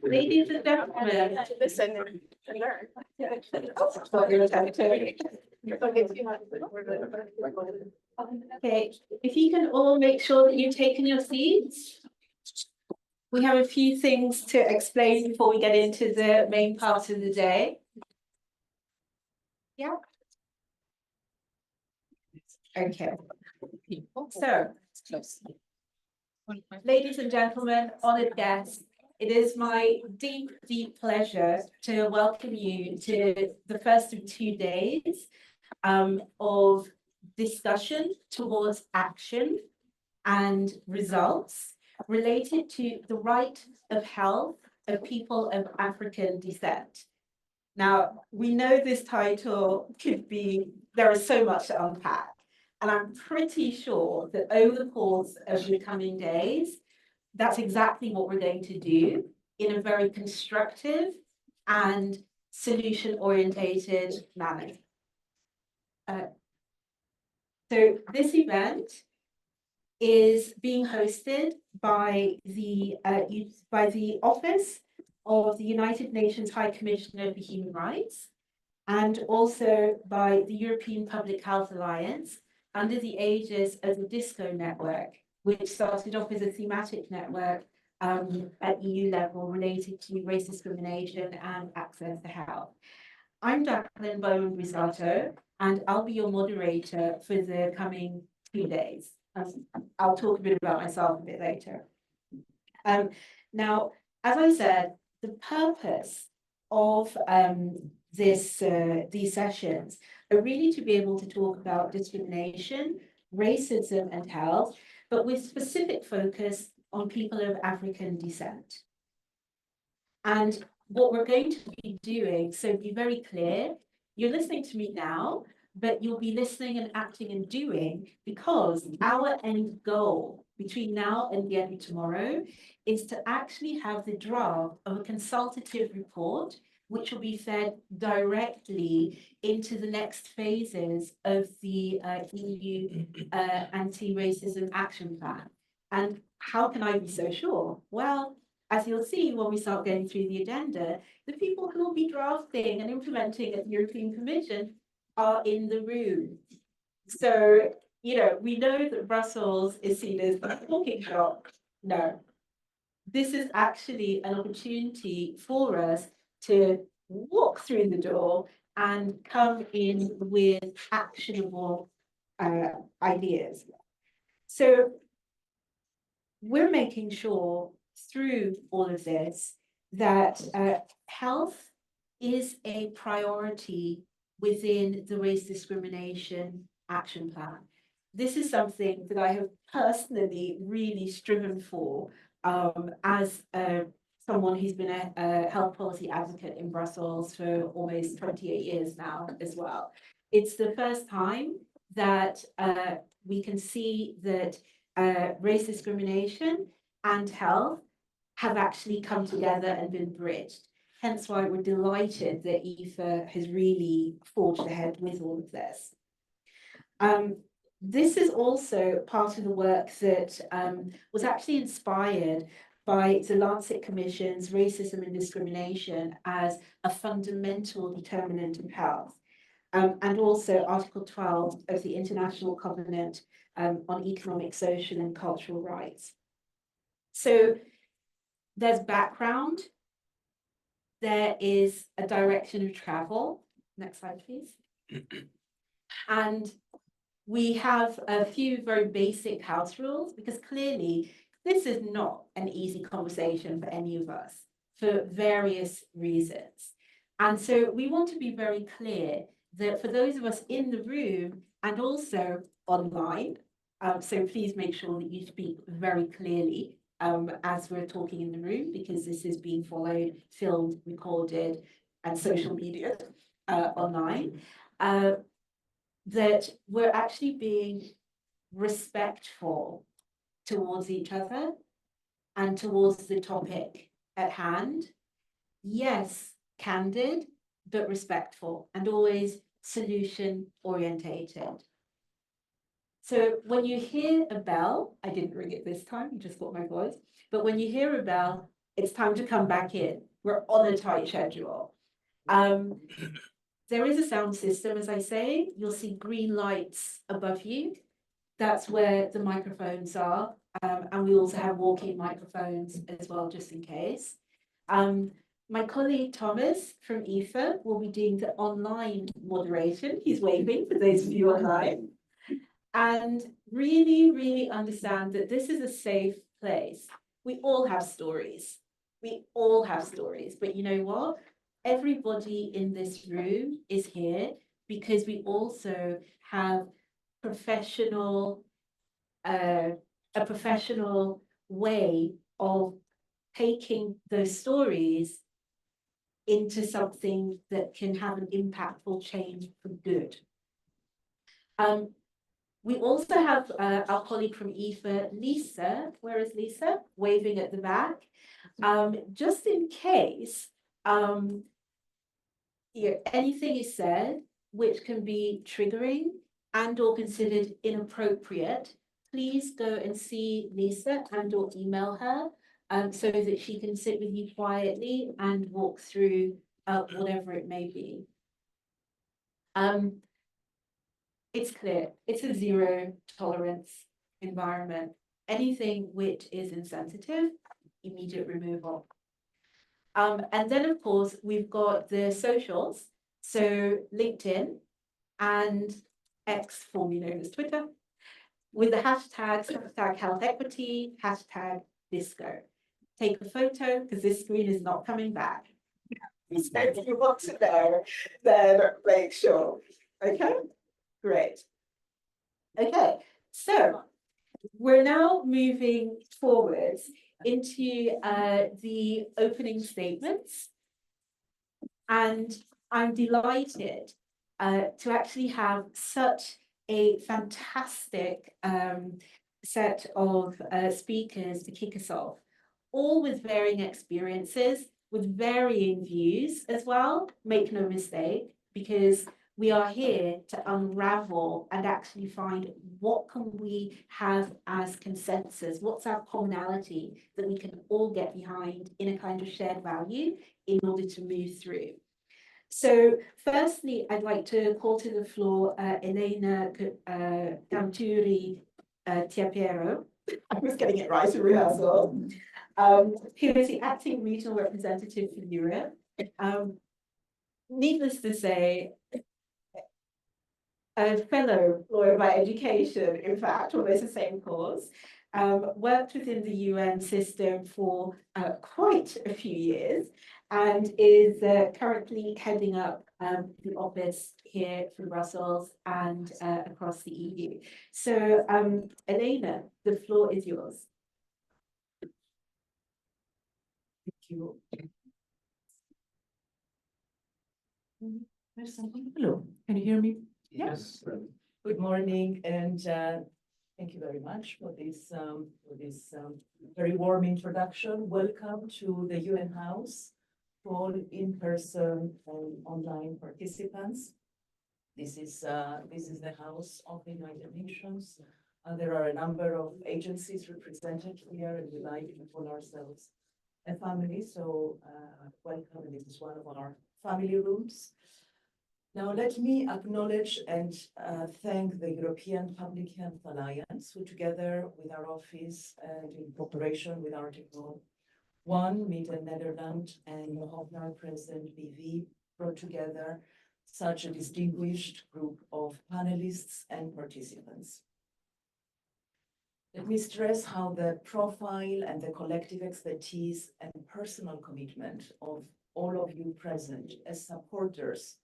Ladies and gentlemen, listen and learn. Okay, if you can all make sure that you've taken your seats. We have a few things to explain before we get into the main part of the day. Yeah. Okay. So, ladies and gentlemen, honored guests, it is my deep, deep pleasure to welcome you to the first of 2 days of discussion towards action and results related to the right of health of people of African descent. Now, we know this title could be, there is so much to unpack, and I'm pretty sure that over the course of the coming days, that's exactly what we're going to do in a very constructive and solution-orientated manner. So this event is being hosted by the Office of the United Nations High Commissioner for Human Rights, and also by the European Public Health Alliance under the aegis of the DISCO network, which started off as a thematic network at EU level related to race discrimination and access to health. I'm Jacqueline Bowman-Brisato, and I'll be your moderator for the coming 2 days. I'll talk a bit about myself a bit later. Now, as I said, the purpose of these sessions are really to be able to talk about discrimination, racism, and health, but with specific focus on people of African descent. And what we're going to be doing, so be very clear, you're listening to me now, but you'll be listening and acting and doing, because our end goal between now and the end of tomorrow is to actually have the draft of a consultative report, which will be fed directly into the next phases of the EU Anti-Racism Action Plan. And how can I be so sure? Well, as you'll see when we start going through the agenda, the people who will be drafting and implementing at the European Commission are in the room. So, we know that Brussels is seen as a talking shop. No, this is actually an opportunity for us to walk through the door and come in with actionable ideas. So we're making sure through all of this that health is a priority within the Race Discrimination Action Plan. This is something that I have personally really striven for as someone who's been a health policy advocate in Brussels for almost 28 years now as well. It's the first time that we can see that race discrimination and health have actually come together and been bridged. Hence why we're delighted that IFA has really forged ahead with all of this. This is also part of the work that was actually inspired by the Lancet Commission's Racism and Discrimination as a fundamental determinant of health, and also Article 12 of the International Covenant on Economic, Social, and Cultural Rights. So there's background, there is a direction of travel. Next slide, please. And we have a few very basic house rules, because clearly this is not an easy conversation for any of us for various reasons. And so we want to be very clear that for those of us in the room and also online, so please make sure that you speak very clearly, as we're talking in the room, because this is being followed, filmed, recorded, and social media online, that we're actually being respectful towards each other and towards the topic at hand. Yes, candid, but respectful, and always solution orientated. So when you hear a bell, I didn't ring it this time, you just got my voice, but when you hear a bell, it's time to come back in. We're on a tight schedule. There is a sound system, as I say. You'll see green lights above you. That's where the microphones are. And we also have walking microphones as well, just in case. My colleague Thomas from IFA will be doing the online moderation. He's waving for those of you online. And really, really understand that this is a safe place. We all have stories. We all have stories. But you know what? Everybody in this room is here because we also have a professional way of taking those stories into something that can have an impactful change for good. We also have our colleague from IFA, Lisa. Where is Lisa? Waving at the back. Just in case anything is said which can be triggering and or considered inappropriate, please go and see Lisa and or email her so that she can sit with you quietly and walk through whatever it may be. It's clear, it's a zero tolerance environment. Anything which is insensitive, immediate removal. And then of course, we've got the socials. So LinkedIn and X, formerly known as Twitter, with the hashtags, hashtag health equity, hashtag disco. Take a photo because this screen is not coming back. So if you want to know, then make sure. Okay, great. Okay, so we're now moving forwards into the opening statements. And I'm delighted to actually have such a fantastic set of speakers to kick us off, all with varying experiences, with varying views as well. Make no mistake, because we are here to unravel and actually find what can we have as consensus, what's our commonality that we can all get behind in a kind of shared value in order to move through. So firstly, I'd like to call to the floor Elena Kountouri Tapiero. I was getting it right in rehearsal. Who is the acting regional representative for Europe. Needless to say, a fellow lawyer by education, in fact, almost the same cause, worked within the UN system for quite a few years and is currently heading up the office here for Brussels and across the EU. So, Elena, the floor is yours. Thank you. There's something. Hello, can you hear me? Yes. Good morning, and thank you very much for this very warm introduction. Welcome to the UN House for all in-person and online participants. This is the House of the United Nations. There are a number of agencies represented here, and we like to call ourselves a family. So welcome, and this is one of our family rooms. Now, let me acknowledge and thank the European Public Health Alliance, who together with our office and in cooperation with Article 1, Mid-Netherlands and Hofnar President BV, brought together such a distinguished group of panelists and participants. Let me stress how the profile and the collective expertise and personal commitment of all of you present as supporters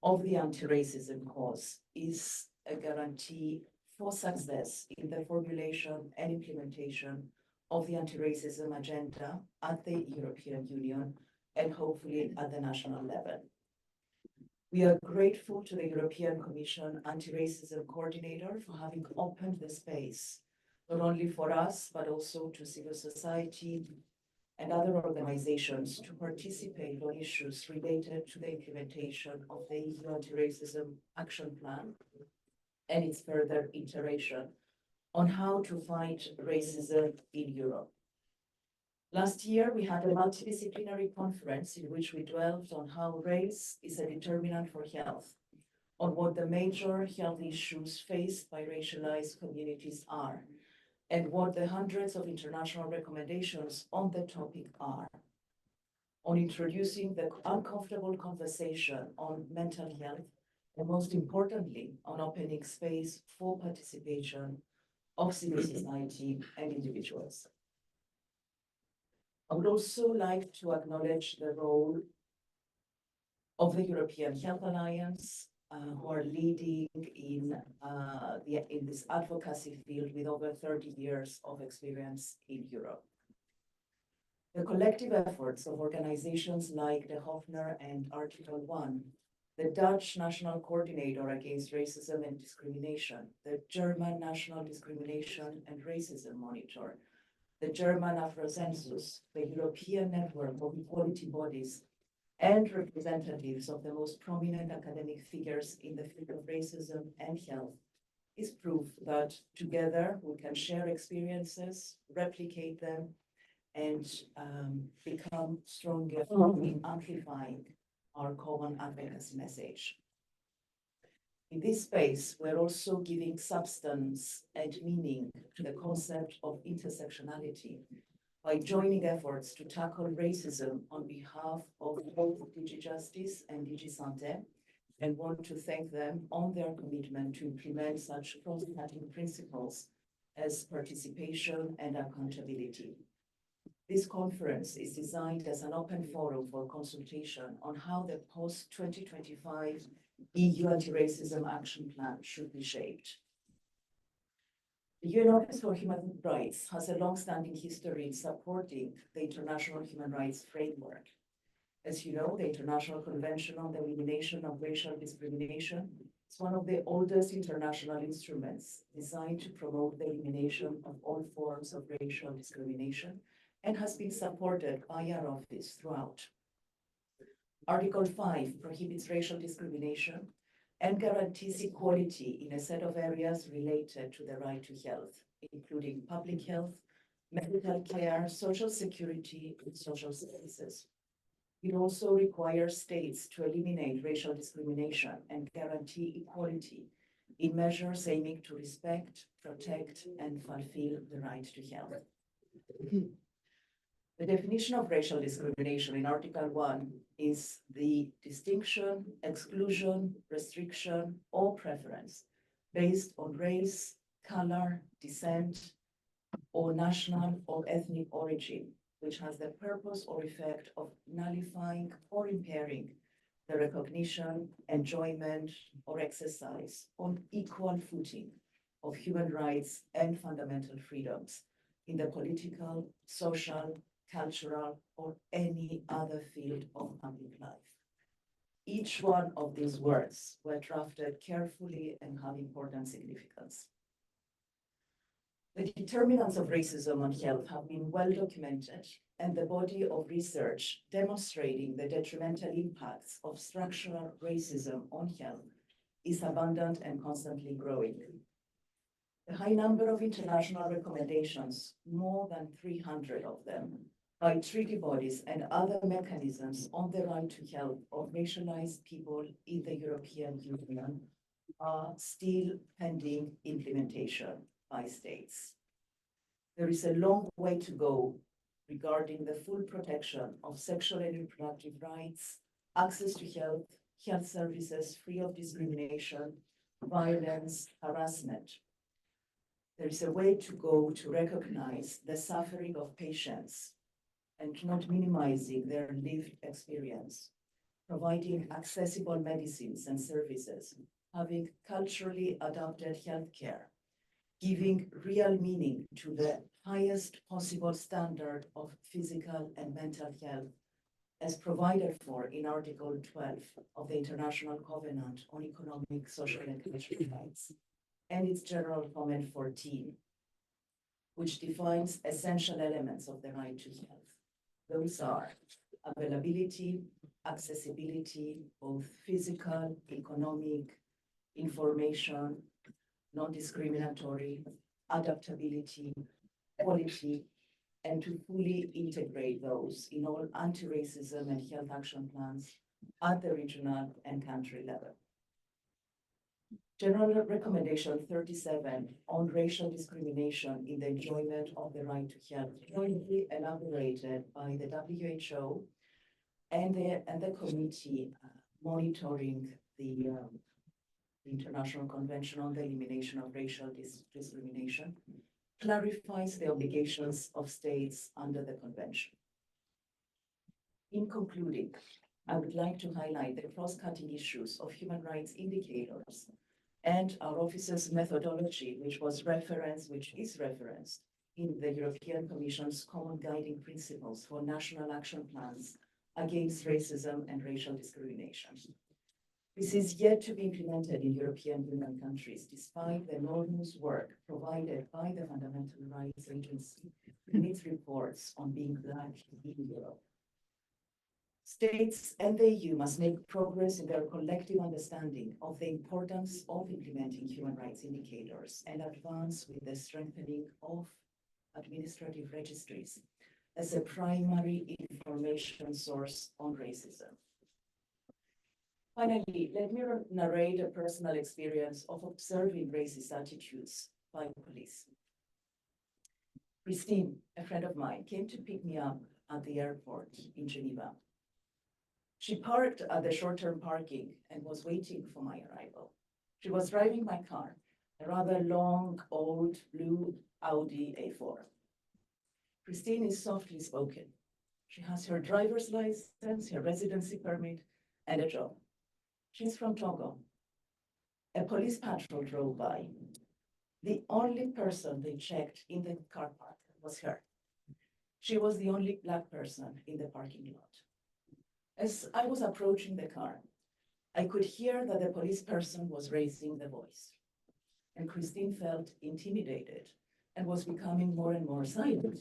of the anti-racism cause is a guarantee for success in the formulation and implementation of the anti-racism agenda at the European Union and hopefully at the national level. We are grateful to the European Commission Anti-Racism Coordinator for having opened the space, not only for us, but also to civil society and other organizations to participate on issues related to the implementation of the EU Anti-Racism Action Plan and its further iteration on how to fight racism in Europe. Last year, we had a multidisciplinary conference in which we dwelled on how race is a determinant for health, on what the major health issues faced by racialized communities are, and what the hundreds of international recommendations on the topic are, on introducing the uncomfortable conversation on mental health, and most importantly, on opening space for participation of civil society and individuals. I would also like to acknowledge the role of the European Health Alliance, who are leading in this advocacy field with over 30 years of experience in Europe. The collective efforts of organizations like the Hofner and Article 1, the Dutch National Coordinator Against Racism and Discrimination, the German National Discrimination and Racism Monitor, the German Afrocensus, the European Network of Equality Bodies, and representatives of the most prominent academic figures in the field of racism and health is proof that together we can share experiences, replicate them, and become stronger in amplifying our common advocacy message. In this space, we're also giving substance and meaning to the concept of intersectionality by joining efforts to tackle racism on behalf of both DigiJustice and SANTE, and want to thank them on their commitment to implement such cross-cutting principles as participation and accountability. This conference is designed as an open forum for consultation on how the post-2025 EU Anti-Racism Action Plan should be shaped. The UN Office for Human Rights has a long-standing history in supporting the international human rights framework. As you know, the International Convention on the Elimination of Racial Discrimination is one of the oldest international instruments designed to promote the elimination of all forms of racial discrimination and has been supported by our office throughout. Article 5 prohibits racial discrimination and guarantees equality in a set of areas related to the right to health, including public health, medical care, social security, and social services. It also requires states to eliminate racial discrimination and guarantee equality in measures aiming to respect, protect, and fulfill the right to health. The definition of racial discrimination in Article 1 is the distinction, exclusion, restriction, or preference based on race, color, descent, or national or ethnic origin, which has the purpose or effect of nullifying or impairing the recognition, enjoyment, or exercise on equal footing of human rights and fundamental freedoms in the political, social, cultural, or any other field of public life. Each one of these words were drafted carefully and have important significance. The determinants of racism on health have been well documented, and the body of research demonstrating the detrimental impacts of structural racism on health is abundant and constantly growing. The high number of international recommendations, more than 300 of them, by treaty bodies and other mechanisms on the right to health of racialized people in the European Union are still pending implementation by states. There is a long way to go regarding the full protection of sexual and reproductive rights, access to health, health services free of discrimination, violence, harassment. There is a way to go to recognize the suffering of patients and not minimizing their lived experience, providing accessible medicines and services, having culturally adapted healthcare, giving real meaning to the highest possible standard of physical and mental health as provided for in Article 12 of the International Covenant on Economic, Social, and Cultural Rights, and its General Comment 14, which defines essential elements of the right to health. Those are availability, accessibility, both physical, economic, information, non-discriminatory, adaptability, quality, and to fully integrate those in all anti-racism and health action plans at the regional and country level. General Recommendation 37 on racial discrimination in the enjoyment of the right to health, jointly elaborated by the WHO and the committee monitoring the International Convention on the Elimination of Racial Discrimination, clarifies the obligations of states under the convention. In concluding, I would like to highlight the cross-cutting issues of human rights indicators and our office's methodology, which is referenced in the European Commission's Common Guiding Principles for National Action Plans against Racism and Racial Discrimination. This is yet to be implemented in European Union countries, despite the enormous work provided by the Fundamental Rights Agency in its reports on being Black in Europe. States and the EU must make progress in their collective understanding of the importance of implementing human rights indicators and advance with the strengthening of administrative registries as a primary information source on racism. Finally, let me narrate a personal experience of observing racist attitudes by police. Christine, a friend of mine, came to pick me up at the airport in Geneva. She parked at the short-term parking and was waiting for my arrival. She was driving my car, a rather long, old, blue Audi A4. Christine is softly spoken. She has her driver's license, her residency permit, and a job. She's from Togo. A police patrol drove by. The only person they checked in the car park was her. She was the only Black person in the parking lot. As I was approaching the car, I could hear that the police person was raising the voice. And Christine felt intimidated and was becoming more and more silent.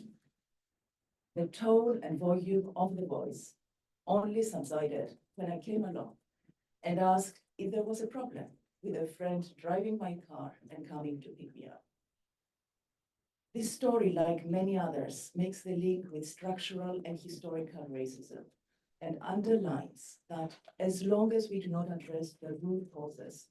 The tone and volume of the voice only subsided when I came along and asked if there was a problem with a friend driving my car and coming to pick me up. This story, like many others, makes the link with structural and historical racism and underlines that as long as we do not address the root causes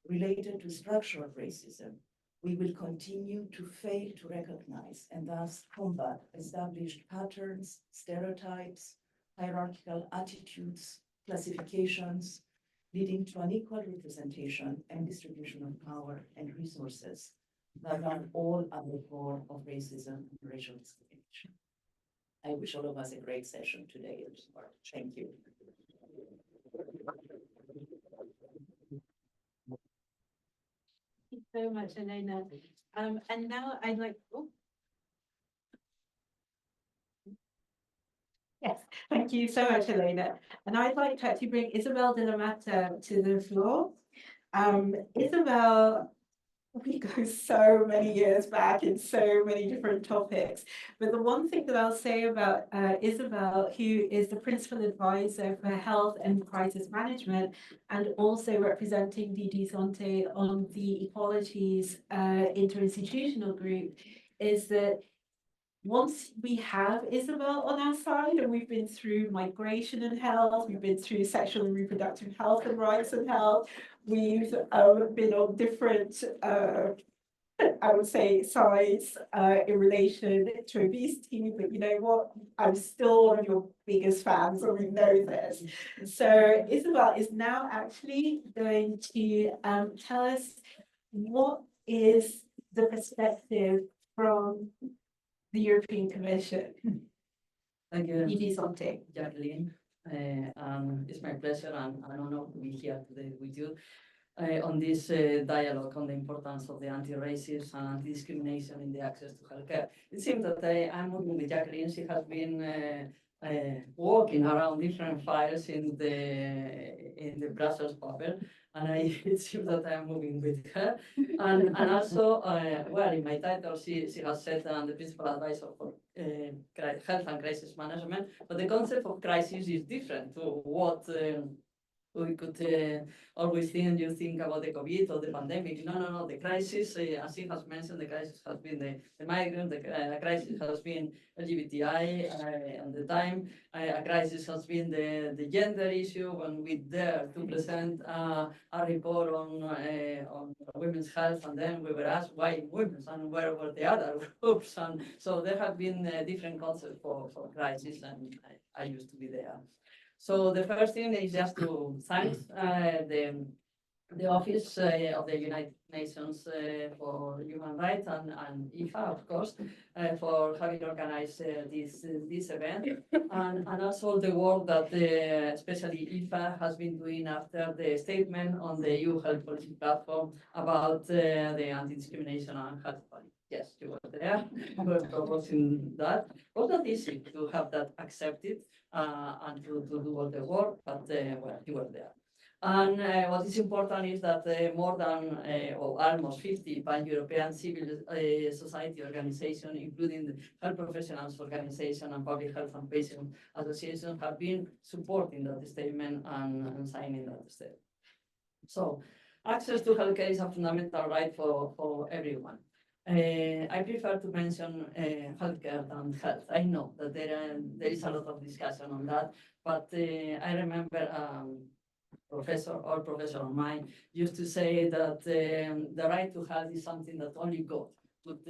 related to structural racism, we will continue to fail to recognize and thus combat established patterns, stereotypes, hierarchical attitudes, classifications, leading to unequal representation and distribution of power and resources that are all at the core of racism and racial discrimination. I wish all of us a great session today. Thank you. Thank you so much, Elena. And now I'd like, yes, thank you so much, Elena. And I'd like to actually bring Isabel de la Mata to the floor. Isabel, we go so many years back in so many different topics. But the one thing that I'll say about Isabel, who is the principal advisor for health and crisis management, and also representing DG SANTE on the equalities interinstitutional group, is that once we have Isabel on our side, and we've been through migration and health, we've been through sexual and reproductive health and rights and health, we've been on different, I would say, sides in relation to obesity, but you know what? I'm still one of your biggest fans, and we know this. So Isabel is now actually going to tell us what is the perspective from the European Commission. Thank you, DG SANTE. Jacqueline. It's my pleasure and an honor to be here today with you. on this dialogue on the importance of the anti-racism and anti-discrimination in the access to healthcare. It seems that I'm working with Jacqueline. She has been walking around different files in the Brussels paper, and it seems that I'm moving with her. And also, well, in my title, she has said I'm the principal advisor for health and crisis management, but the concept of crisis is different to what we could always think you think about the COVID or the pandemic. No. The crisis, as he has mentioned, the crisis has been the migrant, the crisis has been LGBTI at the time. A crisis has been the gender issue when we dare to present a report on women's health, and then we were asked why women's and where were the other groups. And so there have been different concepts for crisis, and I used to be there. So the first thing is just to thank the Office of the United Nations for Human Rights and IFA, of course, for having organized this event, and also the work that especially IFA has been doing after the statement on the EU Health Policy Platform about the anti-discrimination and health policy. Yes, you were there. We were proposing that. It was not easy to have that accepted and to do all the work, but well, you were there. And what is important is that more than or almost 50 pan-European civil society organizations, including the health professionals organization and public health and patient associations, have been supporting that statement and signing that statement. So access to healthcare is a fundamental right for everyone. I prefer to mention healthcare than health. I know that there is a lot of discussion on that, but I remember professor of mine used to say that the right to health is something that only God could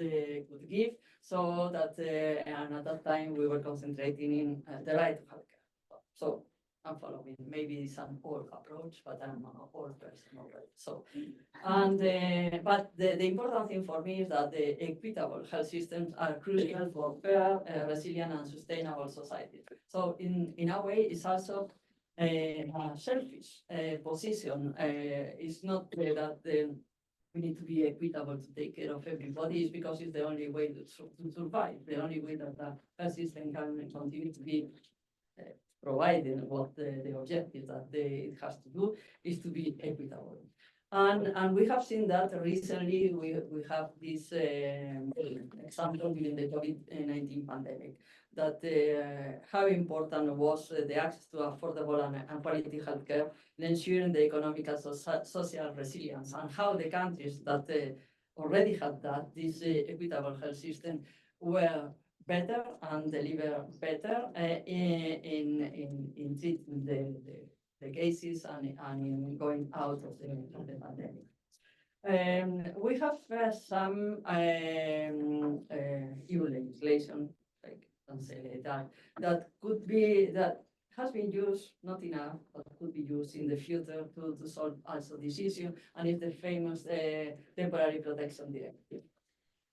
give. So that and at that time we were concentrating in the right to healthcare. So I'm following. Maybe it's an old approach, but I'm an old person already. So, and but the important thing for me is that the equitable health systems are crucial for fair, resilient, and sustainable society. So, in a way, it's also a selfish position. It's not that we need to be equitable to take care of everybody. It's because it's the only way to survive. The only way that the health system can continue to be providing what the objective that it has to do is to be equitable. And we have seen that recently. We have this example during the COVID-19 pandemic, that how important was the access to affordable and quality healthcare in ensuring the economic and social resilience, and how the countries that already had that, this equitable health system, were better and deliver better in treating the cases and in going out of the pandemic. We have some EU legislation, like that could be, that has been used, not enough, but could be used in the future to solve also this issue, and it's the famous temporary protection directive.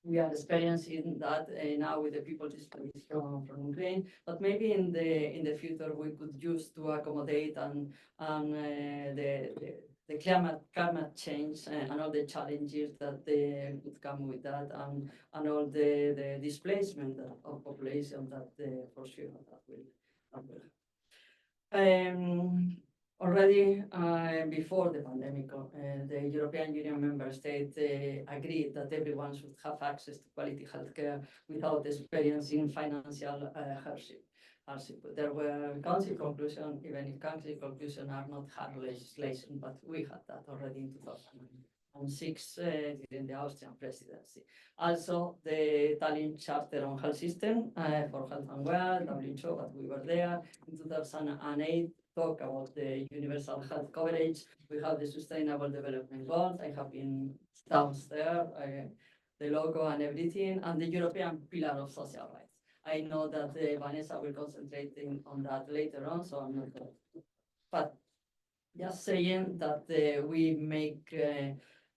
We are experiencing that now with the people displaced from Ukraine, but maybe in the future we could use to accommodate and the climate change and all the challenges that could come with that, and all the displacement of population that for sure that will happen. Already before the pandemic, the European Union member states agreed that everyone should have access to quality healthcare without experiencing financial hardship. There were council conclusions, even if council conclusions are not hard legislation, but we had that already in 2006 during the Austrian presidency. Also, the Tallinn Charter on Health System for Health and Well, WHO, but we were there in 2008. Talk about the universal health coverage. We have the Sustainable Development Goals. I have been downstairs, the logo and everything, and the European Pillar of Social Rights. I know that Vanessa will concentrate on that later on, so I'm not going to. But just saying that we make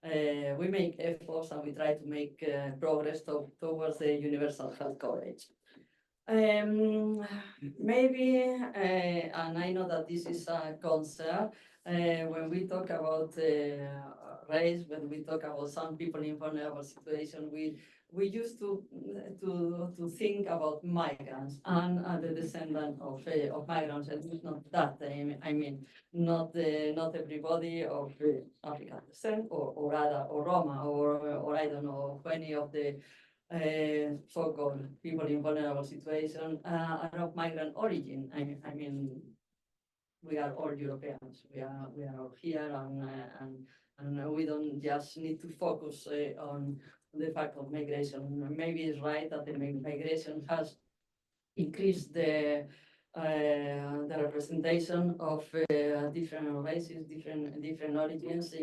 efforts and we try to make progress towards the universal health coverage. Maybe, and I know that this is a concern, when we talk about race, when we talk about some people in vulnerable situation, we used to think about migrants and the descendant of migrants, and it's not that. I mean, not everybody of African descent or other or Roma or I don't know any of the so-called people in vulnerable situation are of migrant origin. I mean, we are all Europeans. We are all here, and we don't just need to focus on the fact of migration. Maybe it's right that the migration has increased the representation of different races, different origins.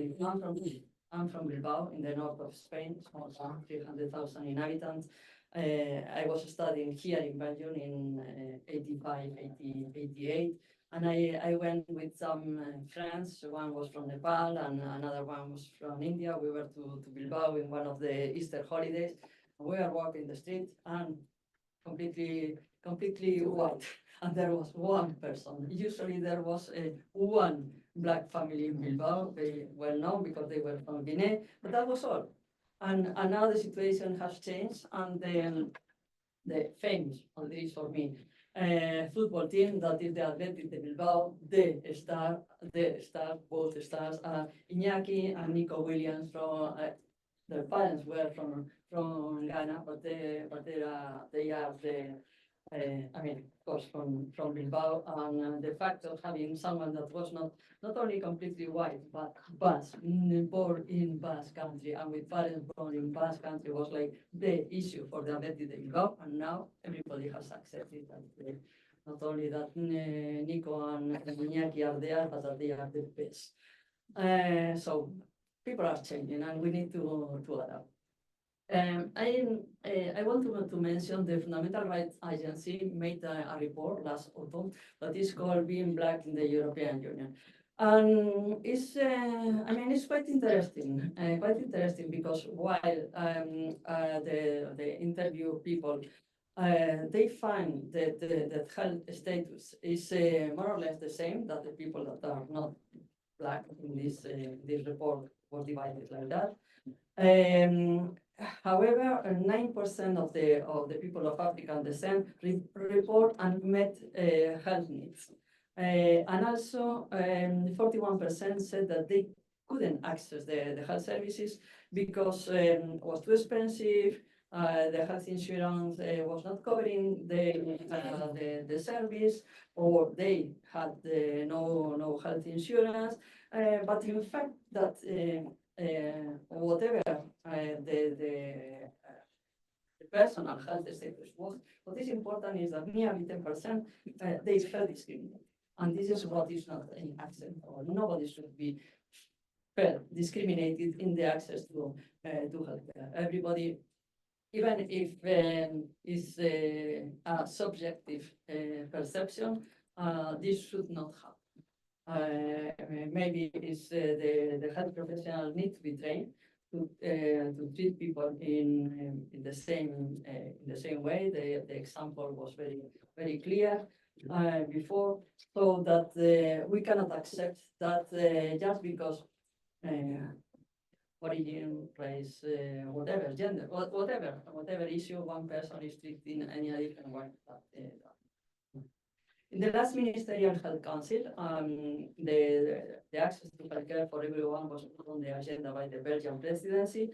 I'm from Bilbao in the north of Spain, small town, 300,000 inhabitants. I was studying here in Belgium in 85, 88. And I went with some friends. One was from Nepal and another one was from India. We were to Bilbao in one of the Easter holidays. We were walking the street and completely white. And there was one person. Usually there was one black family in Bilbao, very well known because they were from Guinea, but that was all. And now the situation has changed, and the famous, at least for me, football team that is the Athletic de Bilbao, both stars are Iñaki and Nico Williams from, their parents were from Ghana, but they are I mean, of course, from Bilbao, and the fact of having someone that was not only completely white, but Basque, born in Basque country, and with parents born in Basque country was like the issue for the Athletic de Bilbao, and now everybody has accepted that not only that Nico and Iñaki are there, but that they are the best. So people are changing, and we need to adapt. I want to mention the Fundamental Rights Agency made a report last autumn that is called Being Black in the European Union. And it's, I mean, it's quite interesting because while the interview people, they find that health status is more or less the same, that the people that are not black in this report was divided like that. However, 9% of the people of African descent report unmet health needs. And also 41% said that they couldn't access the health services because it was too expensive, the health insurance was not covering the service, or they had no health insurance. But in fact, that whatever the personal health status was, what is important is that nearly 10% they felt discriminated. And this is what is not in access, or nobody should be felt discriminated in the access to healthcare. Everybody, even if it's a subjective perception, this should not happen. Maybe it's the health professional need to be trained to treat people in the same way. The example was very clear before, so that we cannot accept that just because origin, race, whatever, gender, whatever issue, one person is treated in any different way. In the last Ministerial Health Council, the access to healthcare for everyone was put on the agenda by the Belgian presidency.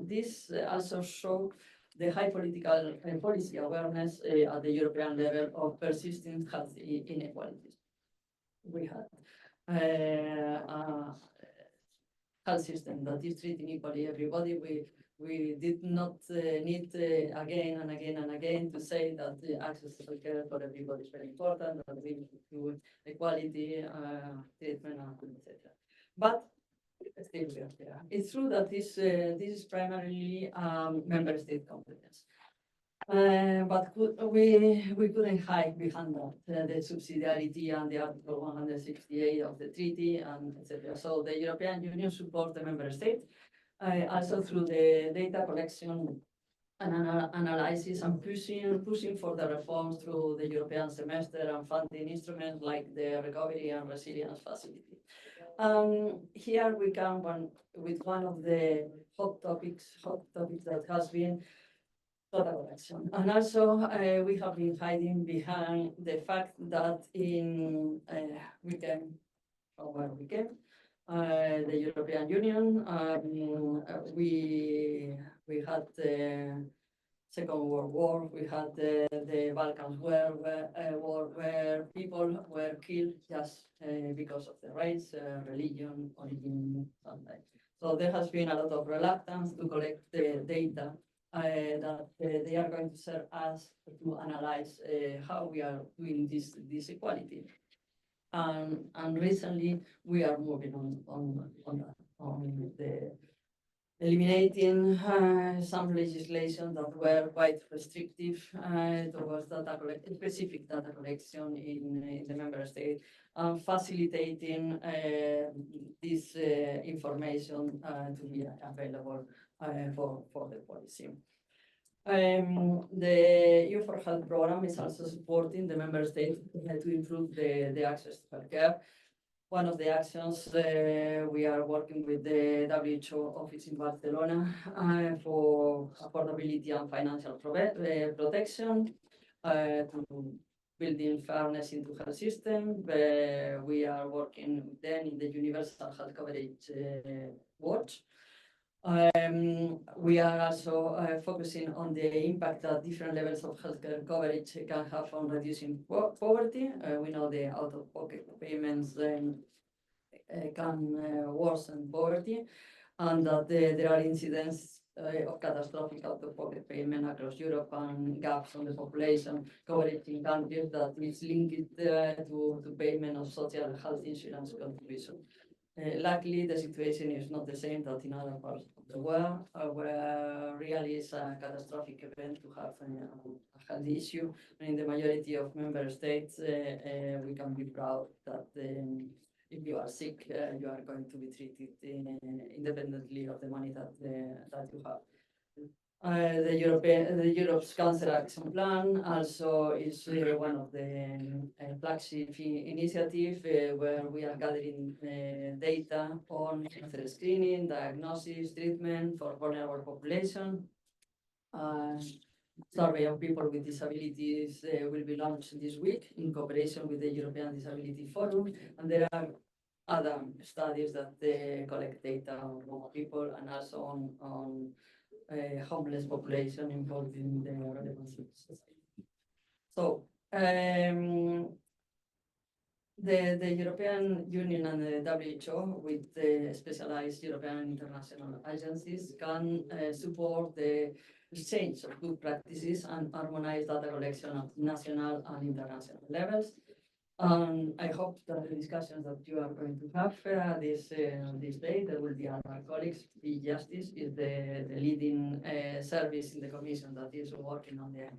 This also showed the high political and policy awareness at the European level of persistent health inequalities. We had a health system that is treating equally everybody. We did not need again and again and again to say that the access to healthcare for everybody is very important, that we need to do equality, treatment, etc. But still we are there. It's true that this is primarily member state competence. But we couldn't hide behind that, the subsidiarity and the Article 168 of the treaty, and etc. So the European Union supports the member state, also through the data collection analysis and pushing for the reforms through the European semester and funding instruments like the Recovery and Resilience Facility. Here we come with one of the hot topics that has been data collection. And also we have been hiding behind the fact that we came from where we came, the European Union. We had the Second World War. We had the Balkans war where people were killed just because of the race, religion, origin, something. So there has been a lot of reluctance to collect the data that they are going to serve us to analyze how we are doing this equality. And recently we are moving on the eliminating some legislation that were quite restrictive towards specific data collection in the member state, and facilitating this information to be available for the policy. The EU for Health program is also supporting the member states to improve the access to healthcare. One of the actions we are working with the WHO office in Barcelona for affordability and financial protection to building fairness into health system. We are working with them in the Universal Health Coverage Watch. We are also focusing on the impact that different levels of healthcare coverage can have on reducing poverty. We know the out-of-pocket payments can worsen poverty, and that there are incidents of catastrophic out-of-pocket payment across Europe and gaps on the population coverage in countries that is linked to payment of social health insurance contribution. Luckily, the situation is not the same that in other parts of the world, where really is a catastrophic event to have a health issue. And in the majority of member states, we can be proud that if you are sick, you are going to be treated independently of the money that you have. The Europe's Cancer Action Plan also is one of the flagship initiatives where we are gathering data on cancer screening, diagnosis, treatment for vulnerable population. Survey of people with disabilities will be launched this week in cooperation with the European Disability Forum, and there are other studies that collect data on people and also on homeless population involved in the relevant services. So the European Union and the WHO, with the specialized European and international agencies, can support the exchange of good practices and harmonize data collection at national and international levels. I hope that the discussions that you are going to have this day, there will be other colleagues. E-Justice is the leading service in the Commission that is working on the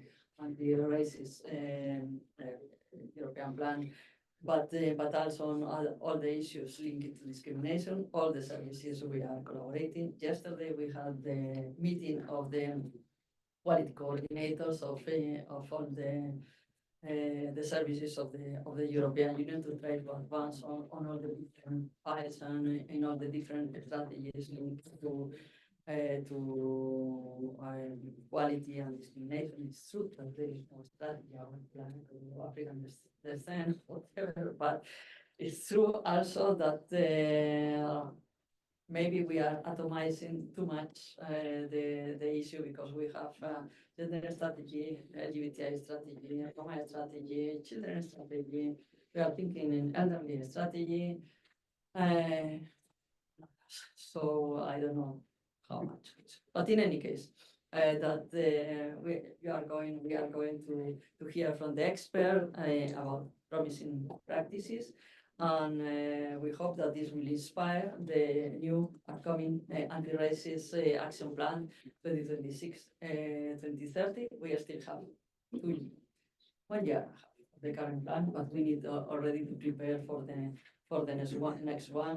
anti-racist European plan, but also on all the issues linked to discrimination. All the services we are collaborating. Yesterday we had the meeting of the quality coordinators of all the services of the European Union to try to advance on all the different files and in all the different strategies linked to equality and discrimination. It's true that there is no strategy or plan for African descent, whatever, but it's true also that maybe we are atomizing too much the issue, because we have gender strategy, LGBTI strategy, Roma strategy, children strategy. We are thinking in elderly strategy. So I don't know how much, but in any case, that we are going to hear from the expert about promising practices. And we hope that this will inspire the new upcoming anti-racist action plan 2026-2030. We still have 1 year of the current plan, but we need already to prepare for the next one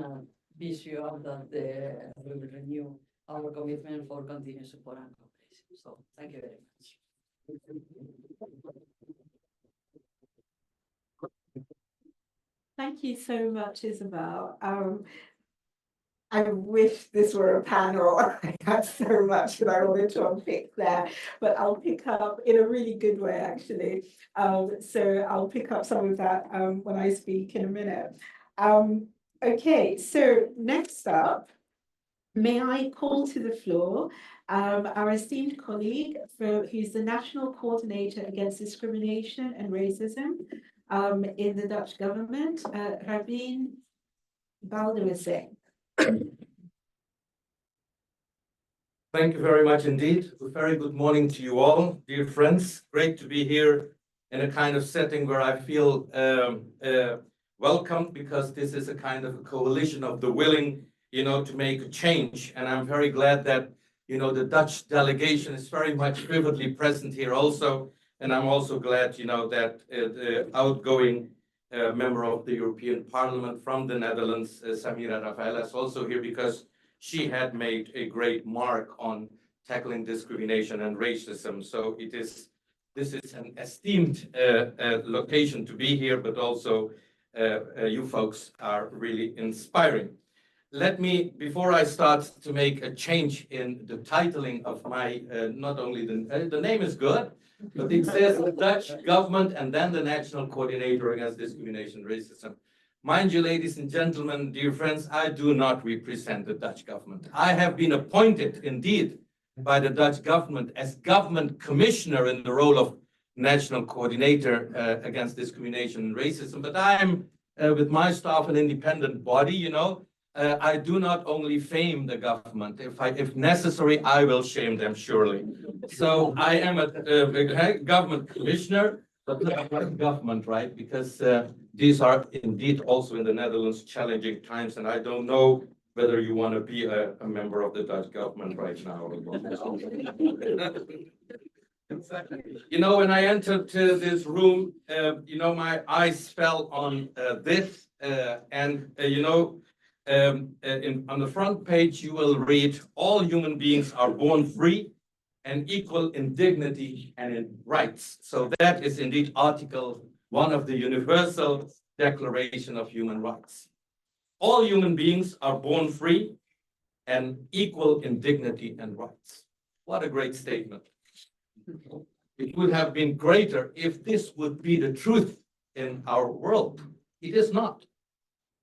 and be sure that we will renew our commitment for continued support and cooperation. So thank you very much. Thank you so much, Isabel. I wish this were a panel. I had so much that I wanted to unpick there, but I'll pick up in a really good way, actually. So I'll pick up some of that when I speak in a minute. Okay, so next up, may I call to the floor our esteemed colleague who's the National Coordinator Against Discrimination and Racism in the Dutch government, Rabin Baldewsingh. Thank you very much indeed. A very good morning to you all, dear friends. Great to be here in a kind of setting where I feel welcomed, because this is a kind of a coalition of the willing, to make a change. And I'm very glad that, the Dutch delegation is very much vividly present here also. And I'm also glad, that the outgoing member of the European Parliament from the Netherlands, Samira Rafaela, is also here, because she had made a great mark on tackling discrimination and racism. So this is an esteemed location to be here, but also you folks are really inspiring. Let me, before I start, to make a change in the titling of my, not only the name is good, but it says the Dutch government and then the National Coordinator Against Discrimination and Racism. Mind you, ladies and gentlemen, dear friends, I do not represent the Dutch government. I have been appointed, indeed, by the Dutch government as government commissioner in the role of National Coordinator Against Discrimination and Racism. But I'm, with my staff, an independent body, I do not only fame the government. If necessary, I will shame them, surely. So I am a government commissioner, but not government, right? Because these are indeed also in the Netherlands challenging times, and I don't know whether you want to be a member of the Dutch government right now. When I entered this room, my eyes fell on this, on the front page, you will read, all human beings are born free and equal in dignity and in rights. So that is indeed Article 1 of the Universal Declaration of Human Rights. All human beings are born free and equal in dignity and rights. What a great statement. It would have been greater if this would be the truth in our world. It is not.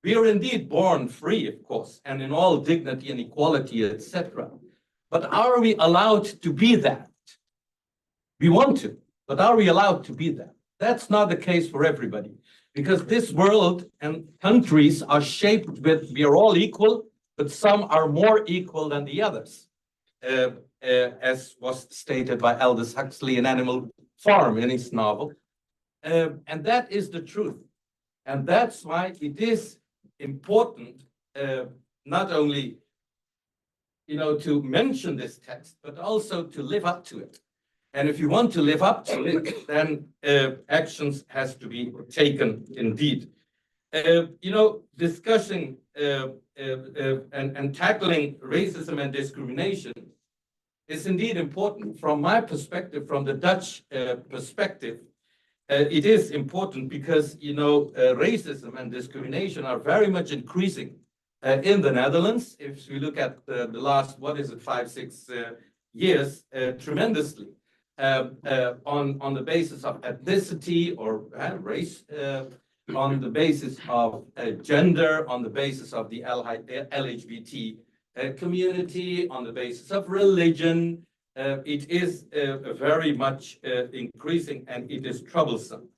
We are indeed born free, of course, and in all dignity and equality, etc. But are we allowed to be that? We want to, but are we allowed to be that? That's not the case for everybody, because this world and countries are shaped with, we are all equal, but some are more equal than the others, as was stated by Aldous Huxley in Animal Farm in his novel. And that is the truth. And that's why it is important not only to mention this text, but also to live up to it. And if you want to live up to it, then actions has to be taken indeed. Discussing and tackling racism and discrimination is indeed important from my perspective, from the Dutch perspective. It is important because, racism and discrimination are very much increasing in the Netherlands. If we look at the last, 5-6 years, tremendously on the basis of ethnicity or race, on the basis of gender, on the basis of the LGBT community, on the basis of religion. It is very much increasing, and it is troublesome.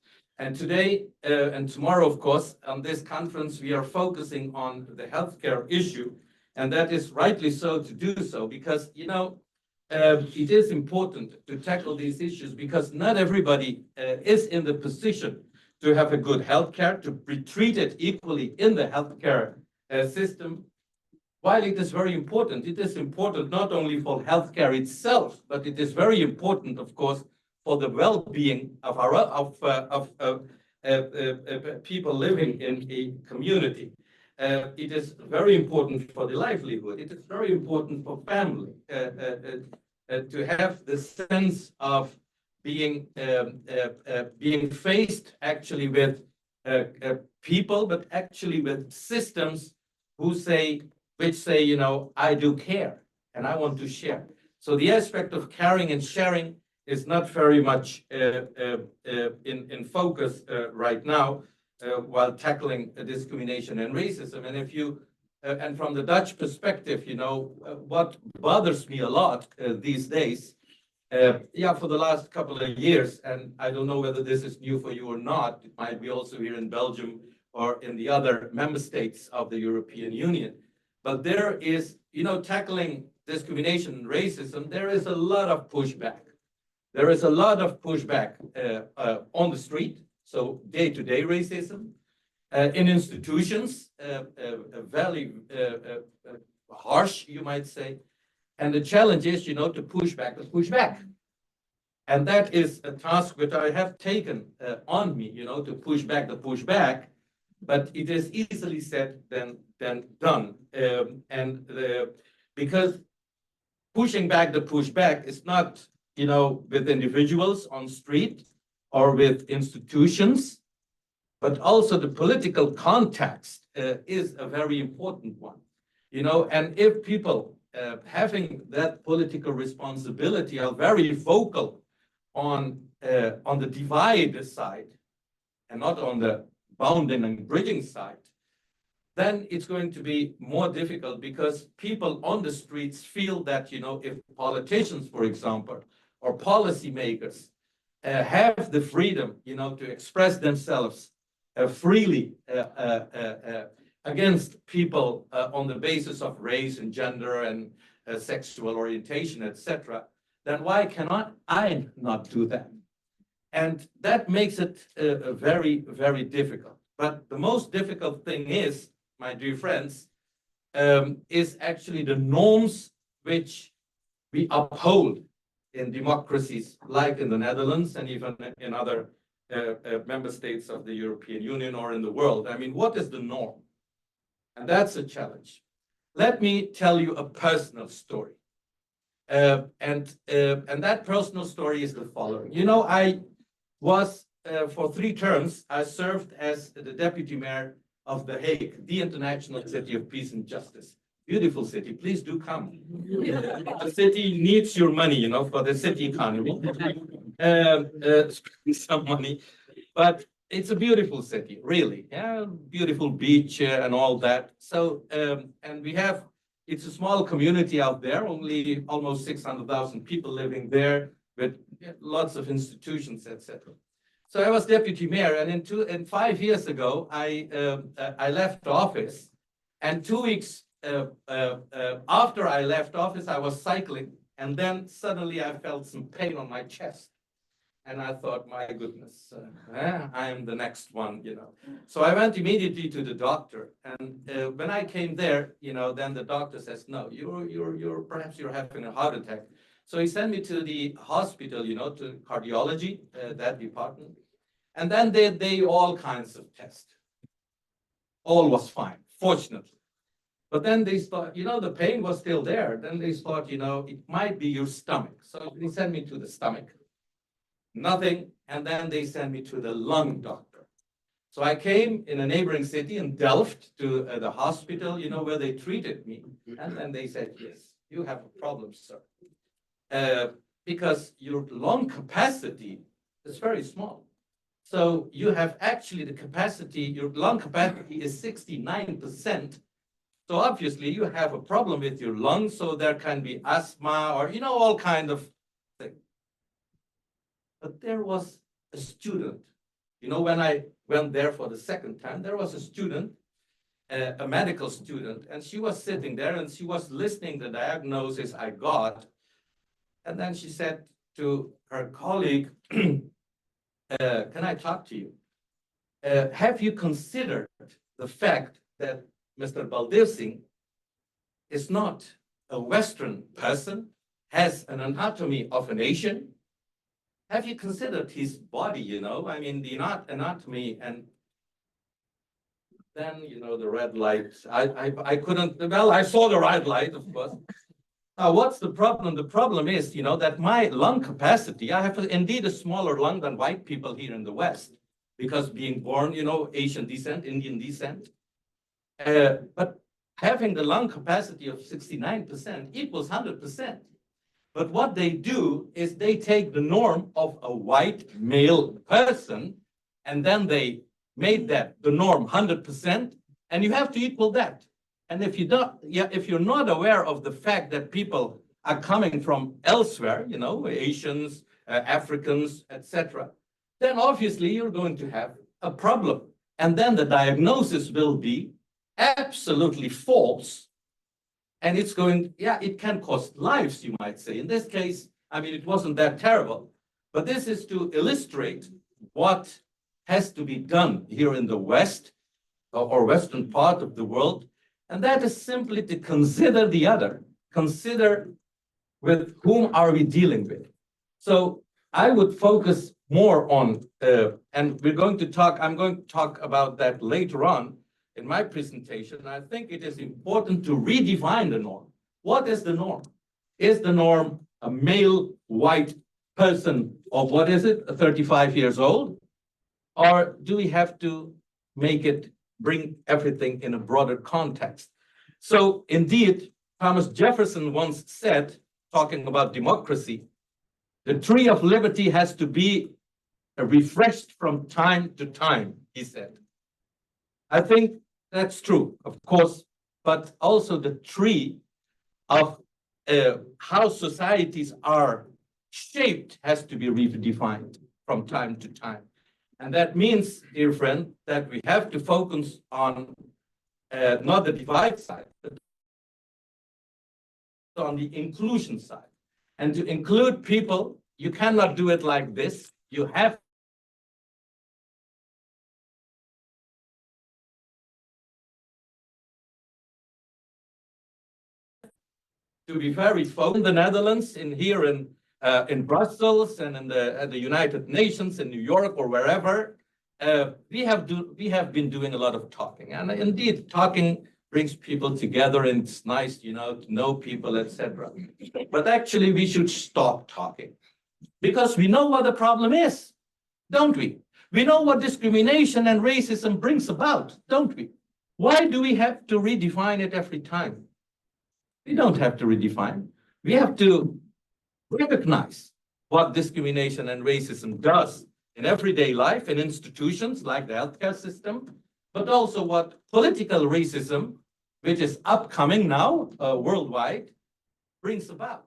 And today and tomorrow, of course, on this conference, we are focusing on the healthcare issue, and that is rightly so to do so, because, it is important to tackle these issues, because not everybody is in the position to have a good healthcare, to be treated equally in the healthcare system. While it is very important, it is important not only for healthcare itself, but it is very important, of course, for the well-being of people living in a community. it is very important for the livelihood. It is very important for family to have the sense of being faced actually with people, but actually with systems which say, you know, I do care and I want to share. So the aspect of caring and sharing is not very much in focus right now while tackling discrimination and racism. And if you and from the Dutch perspective, you know, what bothers me a lot these days, for the last couple of years, and I don't know whether this is new for you or not, it might be also here in Belgium or in the other member states of the European Union, but there is, you know, tackling discrimination and racism, there is a lot of pushback. There is a lot of pushback on the street, so day-to-day racism, in institutions, very harsh, you might say. And the challenge is, you know, to push back. And that is a task which I have taken on me, you know, to push back the pushback, but it is easily said than done. Because pushing back the pushback is not, you know, with individuals on street or with institutions, but also the political context is a very important one, you know, and if people having that political responsibility are very vocal on the divide side and not on the bounding and bridging side, then it's going to be more difficult because people on the streets feel that, you know, if politicians, for example, or policymakers have the freedom, you know, to express themselves freely against people on the basis of race and gender and sexual orientation, etc., then why cannot I not do that? And that makes it very, very difficult. But the most difficult thing is, my dear friends, is actually the norms which we uphold in democracies like in the Netherlands and even in other member states of the European Union or in the world. I mean, what is the norm? And that's a challenge. Let me tell you a personal story. And that personal story is the following. You know, I was, for 3 terms, I served as the deputy mayor of The Hague, the international city of peace and justice. Beautiful city, please do come. The city needs your money, you know, for the city economy. Spend some money, but it's a beautiful city, really. Yeah, beautiful beach and all that. So, and we have, it's a small community out there, only almost 600,000 people living there with lots of institutions, etc. So I was deputy mayor, and 5 years ago, I left office, and 2 weeks after I left office, I was cycling, and then suddenly I felt some pain on my chest. And I thought, my goodness, I am the next one, you know. So I went immediately to the doctor, and when I came there, you know, then the doctor says, no, perhaps you're having a heart attack. So he sent me to the hospital, you know, to cardiology, that department. And then they all kinds of tests. All was fine, fortunately. But then they thought, you know, the pain was still there. Then they thought, you know, it might be your stomach. So they sent me to the stomach. Nothing. And then they sent me to the lung doctor. So I came in a neighboring city in Delft to the hospital, you know, where they treated me. And then they said, yes, you have a problem, sir. Because your lung capacity is very small. So you have actually the capacity, your lung capacity is 69%. So obviously you have a problem with your lungs, so there can be asthma or, you know, all kind of things. But there was a student, you know, when I went there for the second time, there was a student, a medical student, and she was sitting there and she was listening to the diagnosis I got. And then she said to her colleague, can I talk to you? Have you considered the fact that Mr. Baldewsingh is not a Western person, has an anatomy of an Asian? Have you considered his body, you know? I mean, the anatomy, and then, the red light, I couldn't, well, I saw the red light, of course. Now, what's the problem? The problem is, that my lung capacity, I have indeed a smaller lung than white people here in the West, because being born, Asian descent, Indian descent. But having the lung capacity of 69% equals 100%. But what they do is they take the norm of a white male person, and then they made that the norm 100%, and you have to equal that. And if you're not aware of the fact that people are coming from elsewhere, Asians, Africans, etc., then obviously you're going to have a problem. And then the diagnosis will be absolutely false. And it's it can cost lives, you might say. In this case, it wasn't that terrible. But this is to illustrate what has to be done here in the West or Western part of the world. And that is simply to consider the other, consider with whom are we dealing with. So I would focus more on, and I'm going to talk about that later on in my presentation. I think it is important to redefine the norm. What is the norm? Is the norm a male white person of 35 years old? Or do we have to bring everything in a broader context? So indeed, Thomas Jefferson once said, talking about democracy, the tree of liberty has to be refreshed from time to time, he said. I think that's true, of course, but also the tree of how societies are shaped has to be redefined from time to time. And that means, dear friend, that we have to focus on not the divide side, but on the inclusion side. And to include people, you cannot do it like this. You have to be very focused. In the Netherlands, in Brussels, and in the United Nations, in New York or wherever, we have been doing a lot of talking, and indeed, talking brings people together, and it's nice, to know people, etc. But actually, we should stop talking, because we know what the problem is, don't we? We know what discrimination and racism brings about, don't we? Why do we have to redefine it every time? We don't have to redefine. We have to recognize what discrimination and racism does in everyday life, in institutions like the healthcare system, but also what political racism, which is upcoming now worldwide, brings about.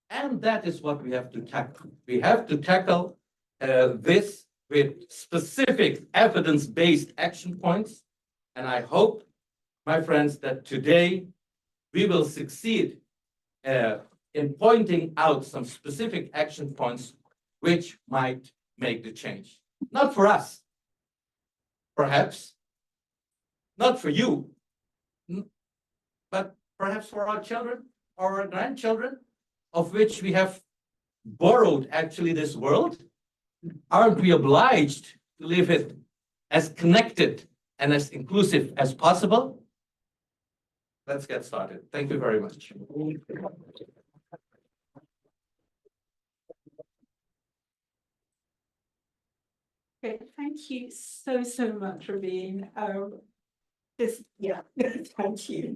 And that is what we have to tackle. We have to tackle this with specific evidence-based action points. And I hope, my friends, that today we will succeed in pointing out some specific action points which might make the change. Not for us, perhaps, not for you, but perhaps for our children or our grandchildren, of which we have borrowed actually this world. Aren't we obliged to live it as connected and as inclusive as possible? Let's get started. Thank you very much. Great, thank you so much, Rabin. Thank you.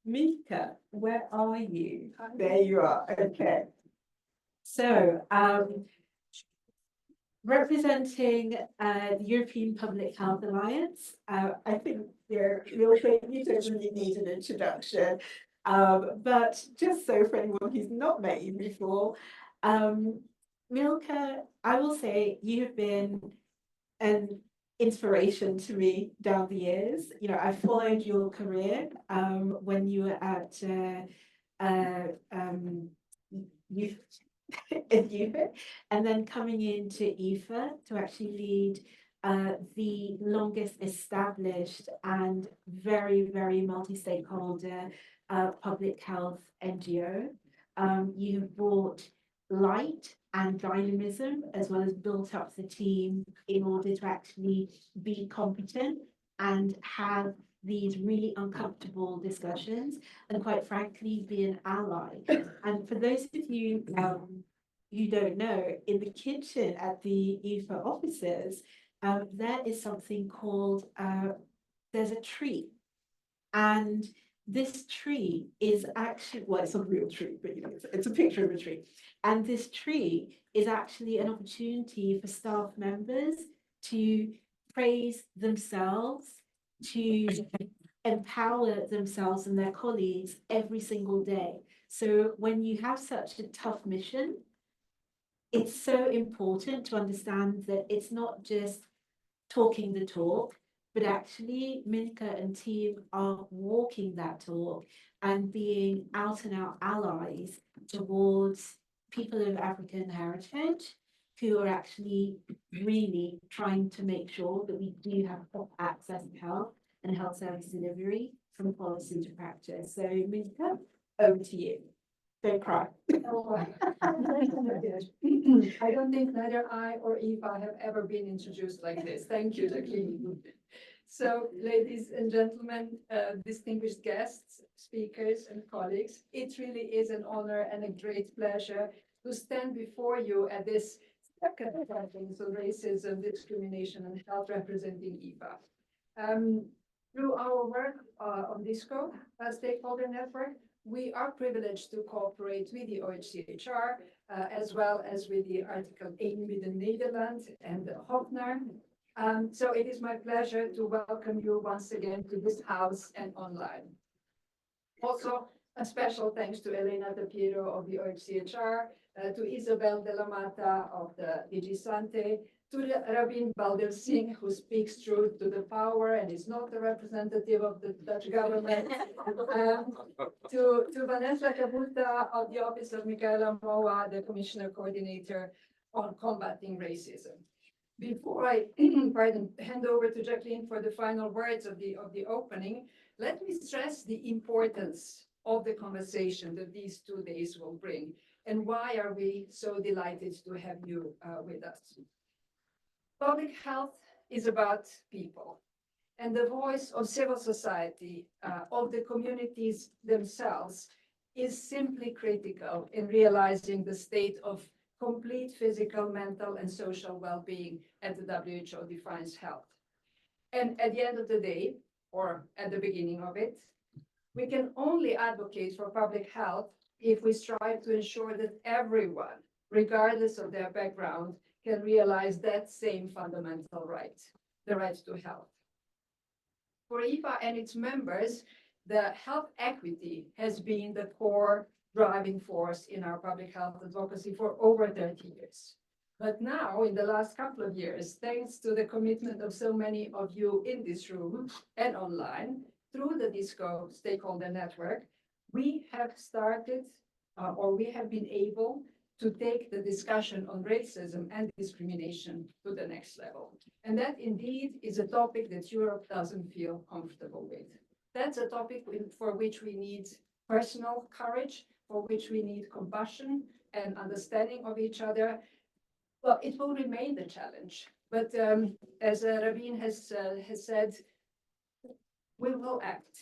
Mika, where are you? There you are. Okay. So, representing the European Public Health Alliance, I think you don't really need an introduction, but just so for anyone who's not met you before, Milka, I will say you have been an inspiration to me down the years. I followed your career when you were at youth in UFIT, and then coming into IFA to actually lead the longest established and very multi-stakeholder public health NGO. You have brought light and dynamism, as well as built up the team in order to actually be competent and have these really uncomfortable discussions and quite frankly be an ally. And for those of you who don't know, in the kitchen at the IFA offices, there is something called, there's a tree. And this tree is actually, well, it's not a real tree, but you know, it's a picture of a tree. And this tree is actually an opportunity for staff members to praise themselves, to empower themselves and their colleagues every single day. So when you have such a tough mission, it's so important to understand that it's not just talking the talk, but actually Minka and team are walking that talk and being out and out allies towards people of African heritage who are actually really trying to make sure that we do have proper access to health and health service delivery from policy to practice. So Minka, over to you. Don't cry. I don't think neither I or Eva have ever been introduced like this. Thank you, Jacqueline. So, ladies and gentlemen, distinguished guests, speakers, and colleagues, it really is an honor and a great pleasure to stand before you at this second conference on racism, discrimination, and health representing Eva. Through our work on DISCO, stakeholder network, we are privileged to cooperate with the OHCHR, as well as with the Article 8 with the Netherlands and the Hofnar. So it is my pleasure to welcome you once again to this house and online. Also, a special thanks to Elena Tapiero of the OHCHR, to Isabel de la Mata of the DG SANTE, to Rabin Baldewsingh, who speaks truth to the power and is not a representative of the Dutch government, to Vanessa Kabuta of the Office of Michaela Moa, the Commissioner Coordinator on Combating Racism. Before I hand over to Jacqueline for the final words of the opening, let me stress the importance of the conversation that these 2 days will bring, and why are we so delighted to have you with us. Public health is about people, and the voice of civil society, of the communities themselves, is simply critical in realizing the state of complete physical, mental, and social well-being as the WHO defines health. And at the end of the day, or at the beginning of it, we can only advocate for public health if we strive to ensure that everyone, regardless of their background, can realize that same fundamental right, the right to health. For IFA and its members, the health equity has been the core driving force in our public health advocacy for over 30 years. But now, in the last couple of years, thanks to the commitment of so many of you in this room and online, through the DISCO stakeholder network, we have started, or we have been able to take the discussion on racism and discrimination to the next level. And that indeed is a topic that Europe doesn't feel comfortable with. That's a topic for which we need personal courage, for which we need compassion and understanding of each other. Well, it will remain the challenge, but as Rabin has said, we will act.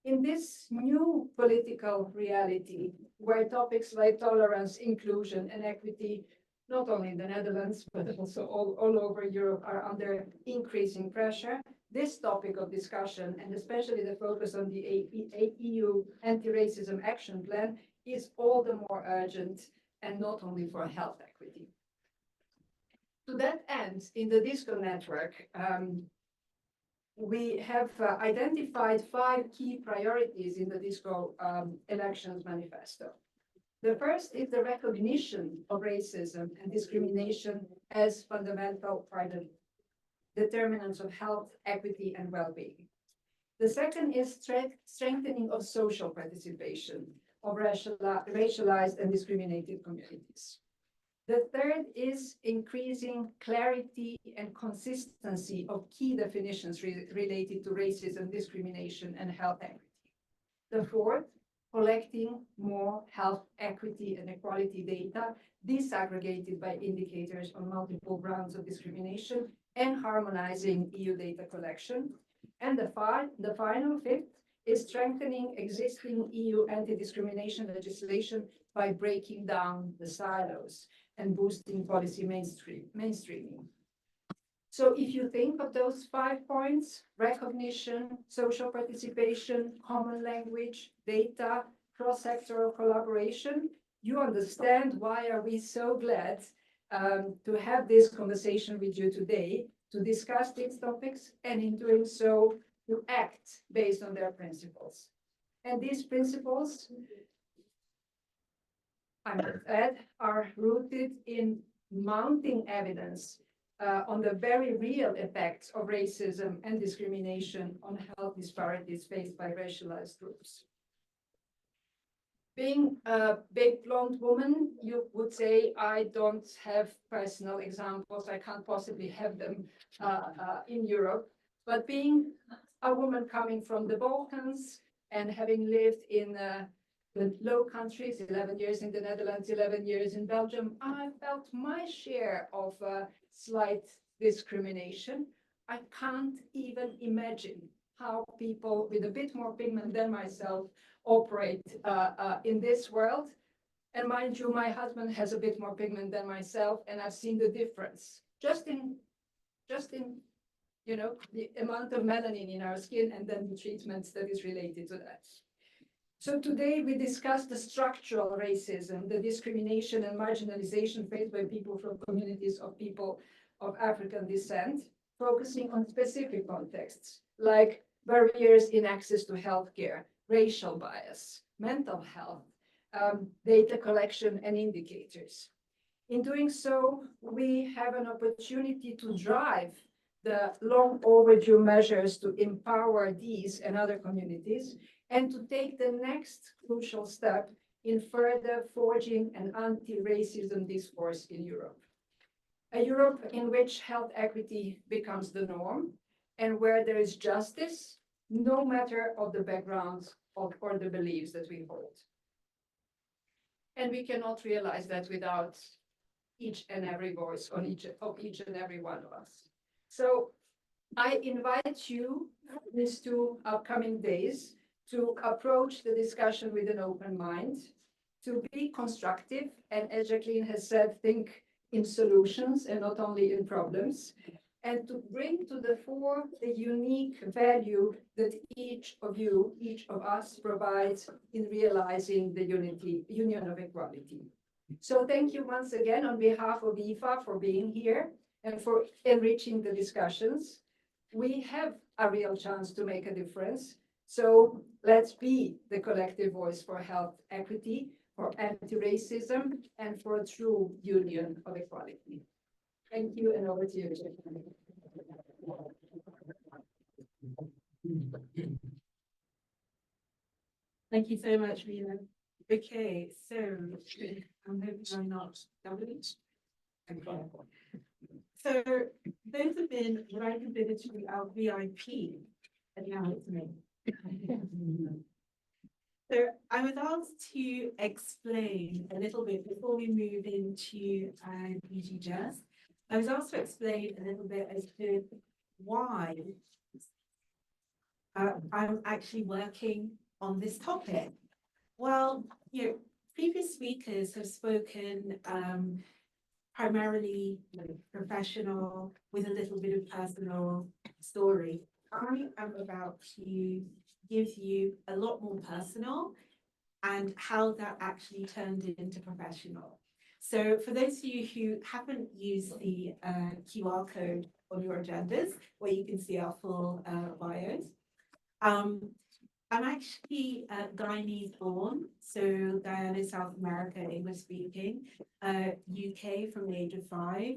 In this new political reality, where topics like tolerance, inclusion, and equity, not only in the Netherlands, but also all over Europe, are under increasing pressure, this topic of discussion, and especially the focus on the EU Anti-Racism Action Plan, is all the more urgent, and not only for health equity. To that end, in the DISCO network, we have identified 5 key priorities in the DISCO elections manifesto. The first is the recognition of racism and discrimination as fundamental determinants of health, equity, and well-being. The second is strengthening of social participation of racialized and discriminated communities. The third is increasing clarity and consistency of key definitions related to racism, discrimination, and health equity. The fourth, collecting more health equity and equality data disaggregated by indicators on multiple grounds of discrimination and harmonizing EU data collection. And the final fifth is strengthening existing EU anti-discrimination legislation by breaking down the silos and boosting policy mainstreaming. So if you think of those 5 points, recognition, social participation, common language, data, cross-sectoral collaboration, you understand why are we so glad to have this conversation with you today, to discuss these topics, and in doing so, to act based on their principles. And these principles, I must add, are rooted in mounting evidence on the very real effects of racism and discrimination on health disparities faced by racialized groups. Being a big blonde woman, you would say, I don't have personal examples, I can't possibly have them in Europe, but being a woman coming from the Balkans and having lived in the Low Countries, 11 years in the Netherlands, 11 years in Belgium, I felt my share of slight discrimination. I can't even imagine how people with a bit more pigment than myself operate in this world. And mind you, my husband has a bit more pigment than myself, and I've seen the difference just in you know, the amount of melanin in our skin and then the treatments that is related to that. So today we discuss the structural racism, the discrimination and marginalization faced by people from communities of people of African descent, focusing on specific contexts like barriers in access to healthcare, racial bias, mental health, data collection and indicators. In doing so, we have an opportunity to drive the long overdue measures to empower these and other communities, and to take the next crucial step in further forging an anti-racism discourse in Europe. A Europe in which health equity becomes the norm, and where there is justice, no matter of the backgrounds or the beliefs that we hold. And we cannot realize that without each and every voice on each and every one of us. So I invite you these 2 upcoming days to approach the discussion with an open mind, to be constructive, and as Jacqueline has said, think in solutions and not only in problems, and to bring to the fore the unique value that each of you, each of us provides in realizing the union of equality. So thank you once again on behalf of IFA for being here and for enriching the discussions. We have a real chance to make a difference. So let's be the collective voice for health equity, for anti-racism, and for a true union of equality. Thank you, and over to you, Jacqueline. Thank you so much, Rena. Okay, so I'm hoping I'm not doubling. Okay. So those have been what I consider to be our VIP, and now it's me. So I was asked to explain a little bit before we move into beauty jazz. I was asked to explain a little bit as to why I'm actually working on this topic. Well, you know, previous speakers have spoken primarily professional with a little bit of personal story. I am about to give you a lot more personal and how that actually turned into professional. So for those of you who haven't used the QR code on your agendas, where you can see our full bios, I'm actually Guyanese born, so Guyana, South America, English speaking, UK from the age of 5,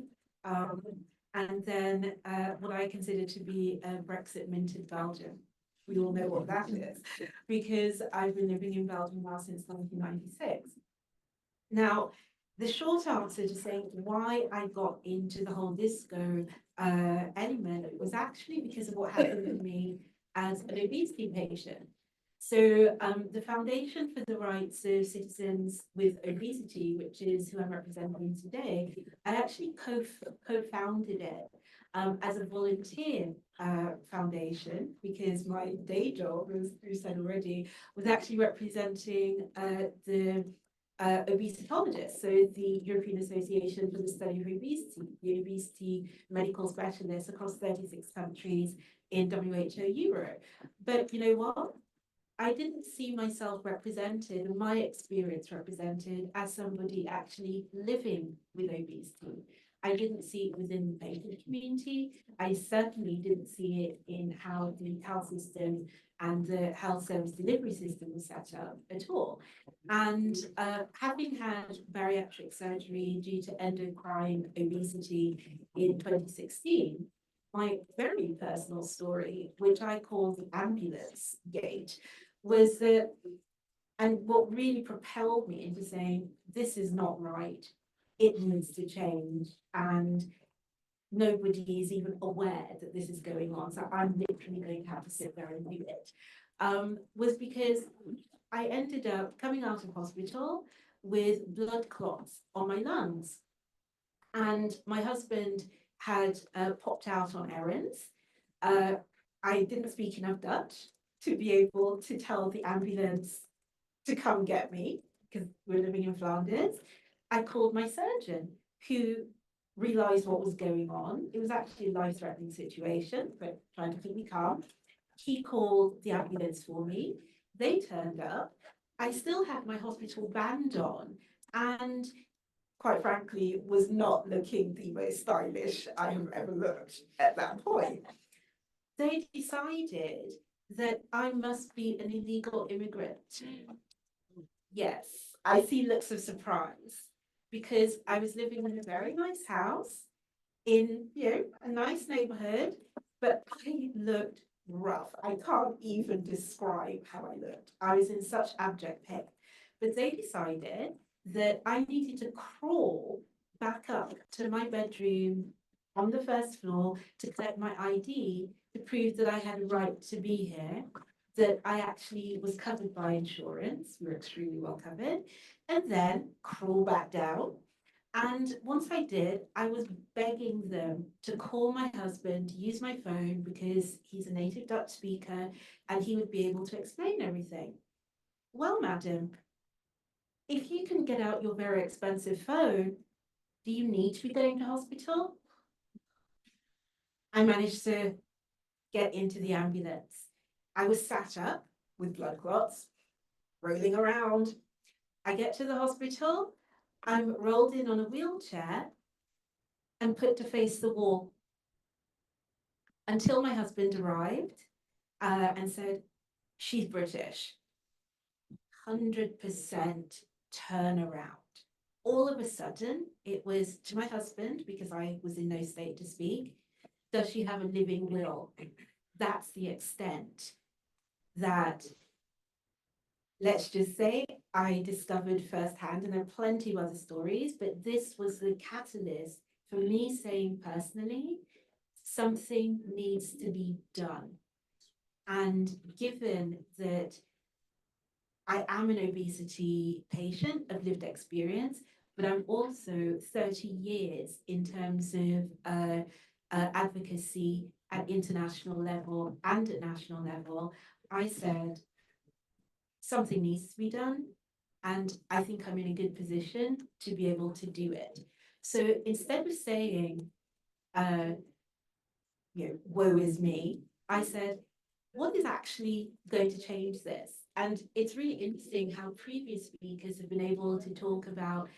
and then what I consider to be a Brexit minted Belgium. We all know what that is, because I've been living in Belgium now since 1996. Now, the short answer to saying why I got into the whole disco element was actually because of what happened to me as an obesity patient. So the Foundation for the Rights of Citizens with Obesity, which is who I'm representing today, I actually co-founded it as a volunteer foundation, because my day job, as you said already, was actually representing the obesitologists, so the European Association for the Study of Obesity, the obesity medical specialists across 36 countries in WHO Europe. But you know what? I didn't see myself represented, and my experience represented, as somebody actually living with obesity. I didn't see it within the patient community. I certainly didn't see it in how the health system and the health service delivery system was set up at all. And having had bariatric surgery due to endocrine obesity in 2016, my very personal story, which I call the ambulance gate, was that, and what really propelled me into saying, this is not right, it needs to change, and nobody is even aware that this is going on, so I'm literally going to have to sit there and do it, was because I ended up coming out of hospital with blood clots on my lungs. And my husband had popped out on errands. I didn't speak enough Dutch to be able to tell the ambulance to come get me, because we're living in Flanders. I called my surgeon, who realized what was going on. It was actually a life-threatening situation, but trying to keep me calm. He called the ambulance for me. They turned up. I still had my hospital band on, and quite frankly, was not looking the most stylish I have ever looked at that point. They decided that I must be an illegal immigrant. Yes, I see looks of surprise, because I was living in a very nice house in, a nice neighborhood, but I looked rough. I can't even describe how I looked. I was in such abject pain. But they decided that I needed to crawl back up to my bedroom on the first floor to collect my ID to prove that I had a right to be here, that I actually was covered by insurance. We were extremely well covered, and then crawl back down. And once I did, I was begging them to call my husband, to use my phone, because he's a native Dutch speaker and he would be able to explain everything. Well, madam, if you can get out your very expensive phone, do you need to be going to hospital? I managed to get into the ambulance. I was sat up with blood clots, rolling around. I get to the hospital. I'm rolled in on a wheelchair and put to face the wall until my husband arrived and said, she's British. 100% turnaround. All of a sudden, it was to my husband, because I was in no state to speak, does she have a living will? That's the extent that, let's just say, I discovered firsthand, and there are plenty of other stories, but this was the catalyst for me saying personally, something needs to be done. And given that I am an obesity patient of lived experience, but I'm also 30 years in terms of advocacy at international level and at national level, I said, something needs to be done. And I think I'm in a good position to be able to do it. So instead of saying, woe is me, I said, what is actually going to change this? And it's really interesting how previous speakers have been able to talk about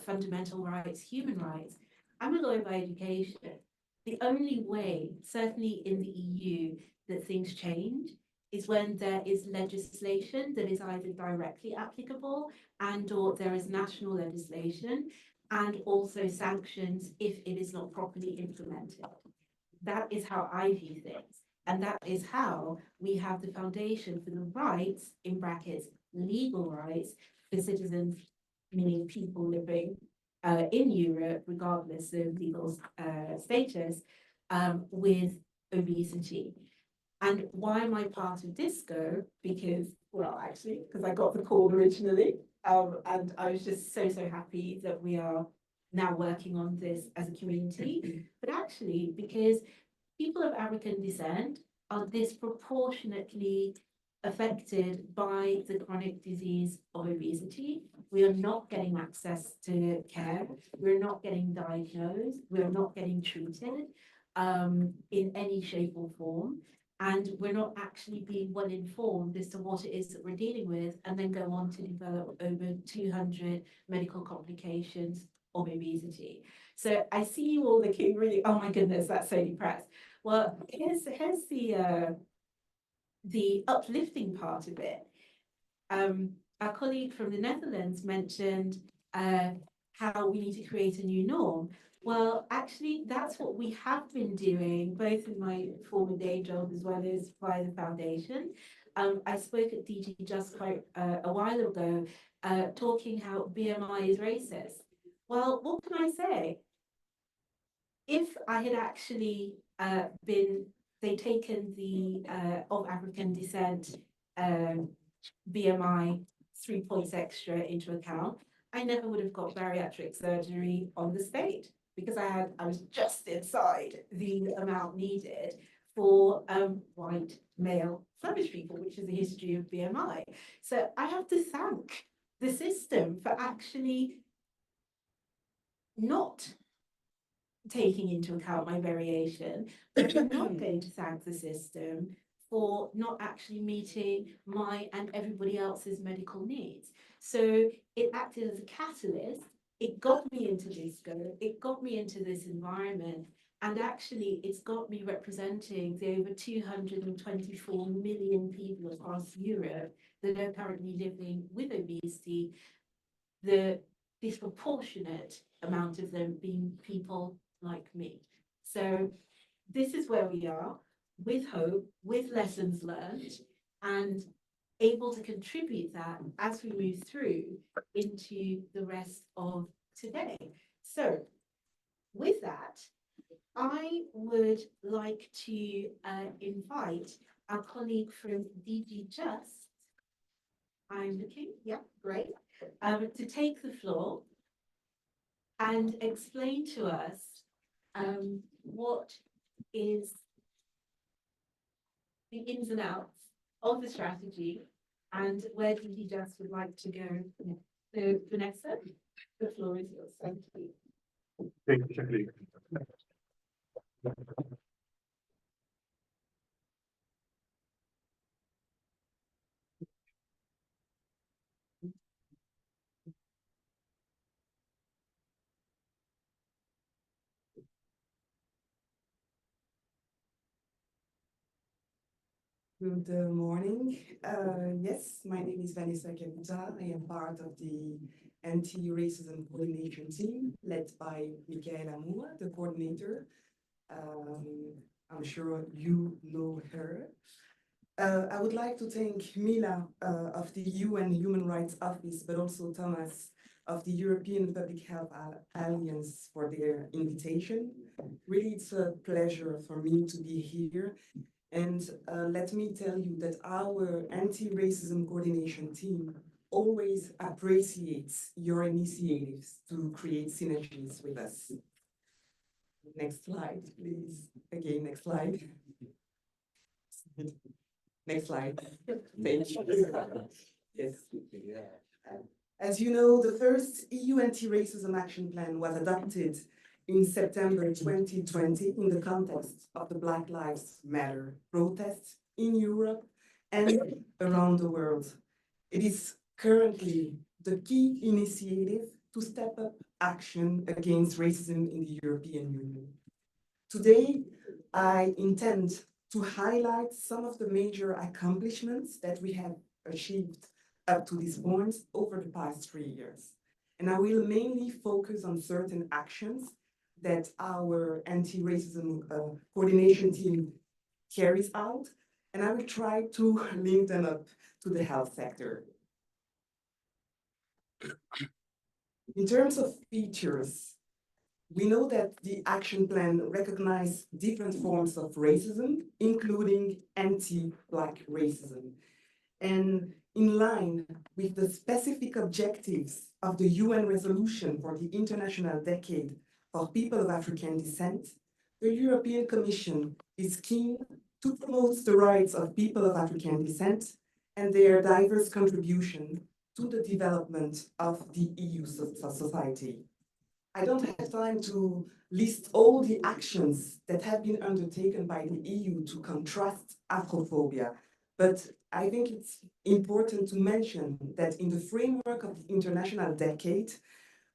fundamental rights, human rights. I'm a lawyer by education. The only way, certainly in the EU, that things change is when there is legislation that is either directly applicable and or there is national legislation and also sanctions if it is not properly implemented. That is how I view things. And that is how we have the foundation for the rights, in brackets, legal rights for citizens, meaning people living in Europe, regardless of legal status, with obesity. And why am I part of DISCO? Because, well, actually, because I got the call originally. And I was just so happy that we are now working on this as a community, but actually because people of African descent are disproportionately affected by the chronic disease of obesity. We are not getting access to care. We're not getting diagnosed. We're not getting treated in any shape or form. And we're not actually being well informed as to what it is that we're dealing with, and then go on to develop over 200 medical complications of obesity. So I see you all looking really, oh my goodness, that's so depressed. Well, here's the uplifting part of it. Our colleague from the Netherlands mentioned how we need to create a new norm. Well, actually, that's what we have been doing, both in my former day job as well as via the foundation. I spoke at DG Just quite a while ago, talking how BMI is racist. Well, what can I say? If I had actually taken the of African descent BMI 3 points extra into account, I never would have got bariatric surgery on the state, because I was just inside the amount needed for white male Flemish people, which is the history of BMI. So I have to thank the system for actually not taking into account my variation, but I'm not going to thank the system for not actually meeting my and everybody else's medical needs. So it acted as a catalyst. It got me into disco, it got me into this environment, and actually it's got me representing the over 224 million people across Europe that are currently living with obesity, the disproportionate amount of them being people like me. So this is where we are, with hope, with lessons learned, and able to contribute that as we move through into the rest of today. So with that, I would like to invite our colleague from DG Just, I'm looking, yeah, great, to take the floor and explain to us what is the ins and outs of the strategy and where DG Just would like to go. So Vanessa, the floor is yours. Thank you. Thank you, Jacqueline. Good morning. Yes, my name is Vanessa Kabuta. I am part of the anti-racism coordination team led by Michaela Moore, the coordinator. I'm sure you know her. I would like to thank Mila of the UN Human Rights Office, but also Thomas of the European Public Health Alliance for their invitation. Really, it's a pleasure for me to be here. And let me tell you that our anti-racism coordination team always appreciates your initiatives to create synergies with us. Next slide, please. Again, next slide. Next slide. Thank you. Yes. As you know, the first EU anti-racism action plan was adopted in September 2020 in the context of the Black Lives Matter protests in Europe and around the world. It is currently the key initiative to step up action against racism in the European Union. Today, I intend to highlight some of the major accomplishments that we have achieved up to this point over the past 3 years. And I will mainly focus on certain actions that our anti-racism coordination team carries out, and I will try to link them up to the health sector. In terms of features, we know that the action plan recognizes different forms of racism, including anti-Black racism. And in line with the specific objectives of the UN resolution for the International Decade for People of African Descent, the European Commission is keen to promote the rights of people of African descent and their diverse contribution to the development of the EU society. I don't have time to list all the actions that have been undertaken by the EU to contrast Afrophobia, but I think it's important to mention that in the framework of the International Decade,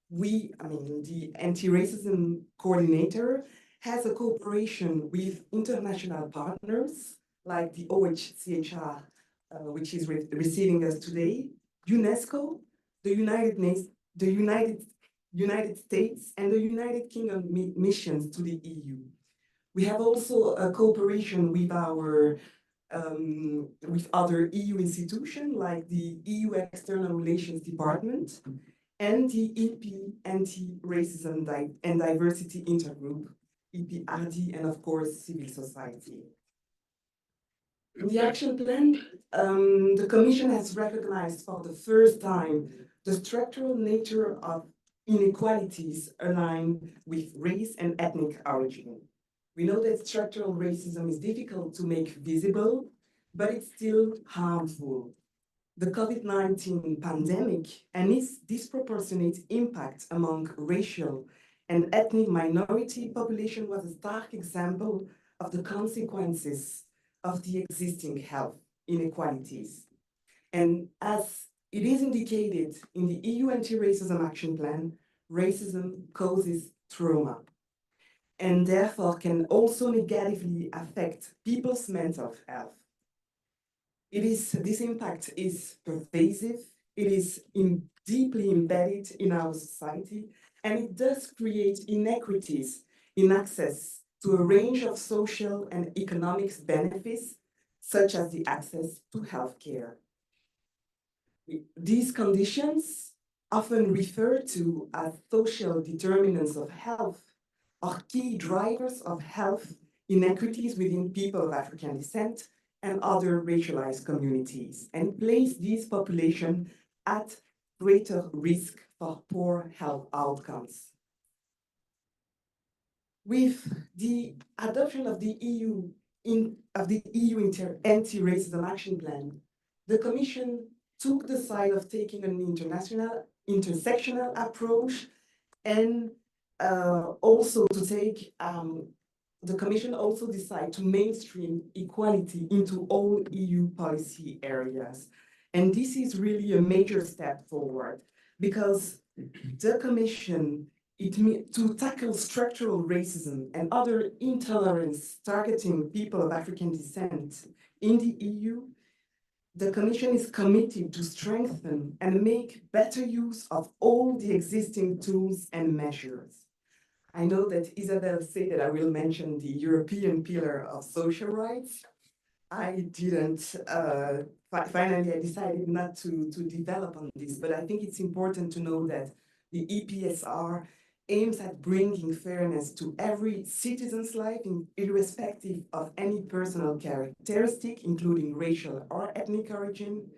the anti-racism coordinator has a cooperation with international partners like the OHCHR, which is receiving us today, UNESCO, the United States, and the United Kingdom missions to the EU. We have also a cooperation with with other EU institutions like the EU External Relations Department and the EP Anti-Racism and Diversity Intergroup, EPRD, and of course, civil society. In the action plan, the Commission has recognized for the first time the structural nature of inequalities aligned with race and ethnic origin. We know that structural racism is difficult to make visible, but it's still harmful. The COVID-19 pandemic and its disproportionate impact among racial and ethnic minority population was a stark example of the consequences of the existing health inequalities. And as it is indicated in the EU Anti-Racism Action Plan, racism causes trauma and therefore can also negatively affect people's mental health. This impact is pervasive, it is deeply embedded in our society, and it does create inequities in access to a range of social and economic benefits, such as the access to healthcare. These conditions, often referred to as social determinants of health, are key drivers of health inequities within people of African descent and other racialized communities, and place these populations at greater risk for poor health outcomes. With the adoption of the EU Anti-Racism Action Plan, the Commission took the side of taking an intersectional approach, and also to take the Commission also decided to mainstream equality into all EU policy areas. And this is really a major step forward because the Commission, to tackle structural racism and other intolerance targeting people of African descent in the EU, the Commission is committed to strengthen and make better use of all the existing tools and measures. I know that Isabel said that I will mention the European Pillar of Social Rights. I didn't, finally I decided not to develop on this, but I think it's important to know that the EPSR aims at bringing fairness to every citizen's life, irrespective of any personal characteristic, including racial or ethnic origin.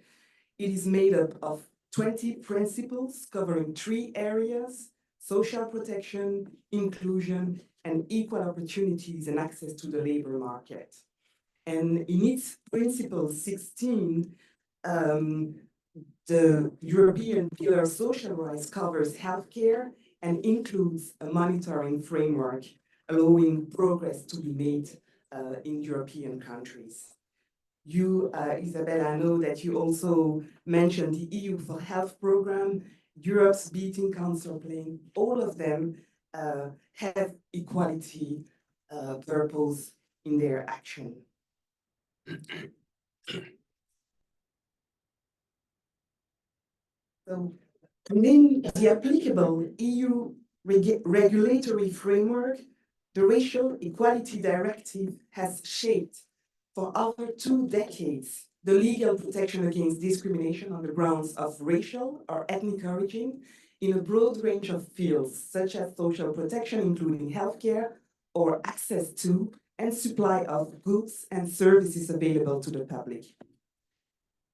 It is made up of 20 principles covering 3 areas: social protection, inclusion, and equal opportunities and access to the labor market. And in its principle 16, the European Pillar of Social Rights covers healthcare and includes a monitoring framework allowing progress to be made in European countries. You, Isabel, I know that you also mentioned the EU for Health program, Europe's Beating Cancer Plan. All of them have equality purpose in their action. So, in the applicable EU regulatory framework, the Racial Equality Directive has shaped for over 2 decades the legal protection against discrimination on the grounds of racial or ethnic origin in a broad range of fields, such as social protection, including healthcare, or access to and supply of goods and services available to the public.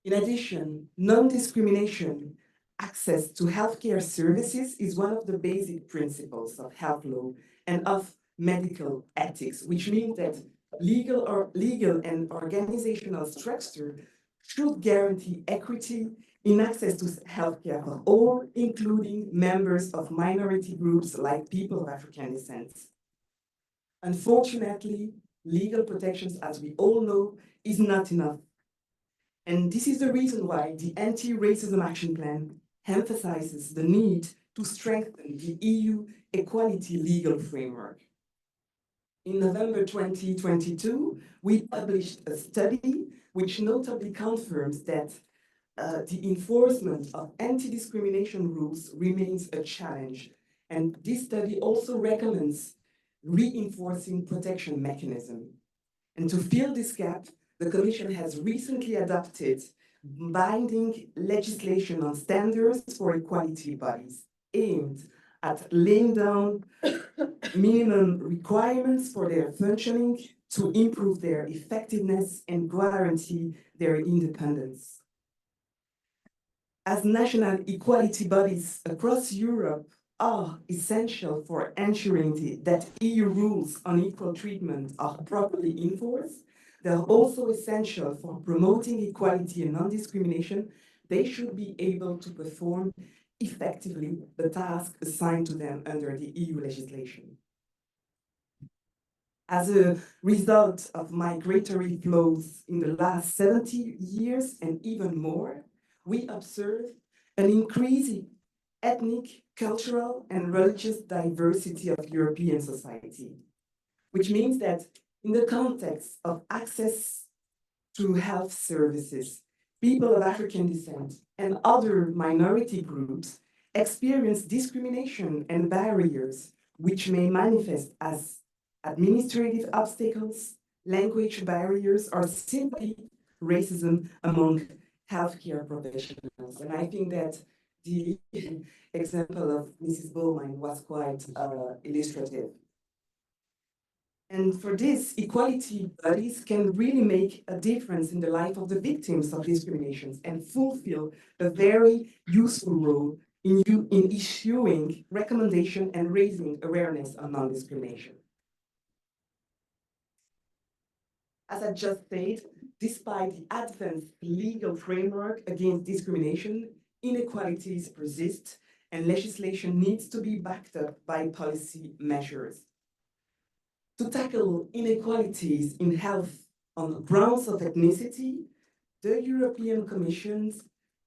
In addition, non-discrimination access to healthcare services is one of the basic principles of health law and of medical ethics, which means that legal and organizational structure should guarantee equity in access to healthcare for all, including members of minority groups like people of African descent. Unfortunately, legal protections, as we all know, is not enough. And this is the reason why the Anti-Racism Action Plan emphasizes the need to strengthen the EU equality legal framework. In November 2022, we published a study which notably confirms that the enforcement of anti-discrimination rules remains a challenge. And this study also recommends reinforcing protection mechanism. And to fill this gap, the Commission has recently adopted binding legislation on standards for equality bodies aimed at laying down minimum requirements for their functioning to improve their effectiveness and guarantee their independence. As national equality bodies across Europe are essential for ensuring that EU rules on equal treatment are properly enforced, they are also essential for promoting equality and non-discrimination. They should be able to perform effectively the task assigned to them under the EU legislation. As a result of migratory flows in the last 70 years and even more, we observe an increasing ethnic, cultural, and religious diversity of European society, which means that in the context of access to health services, people of African descent and other minority groups experience discrimination and barriers which may manifest as administrative obstacles, language barriers, or simply racism among healthcare professionals. And I think that the example of Mrs. Bowman was quite illustrative. And for this, equality bodies can really make a difference in the life of the victims of discriminations and fulfill a very useful role in issuing recommendation and raising awareness on non-discrimination. As I just said, despite the advanced legal framework against discrimination, inequalities persist and legislation needs to be backed up by policy measures. To tackle inequalities in health on grounds of ethnicity, the European Commission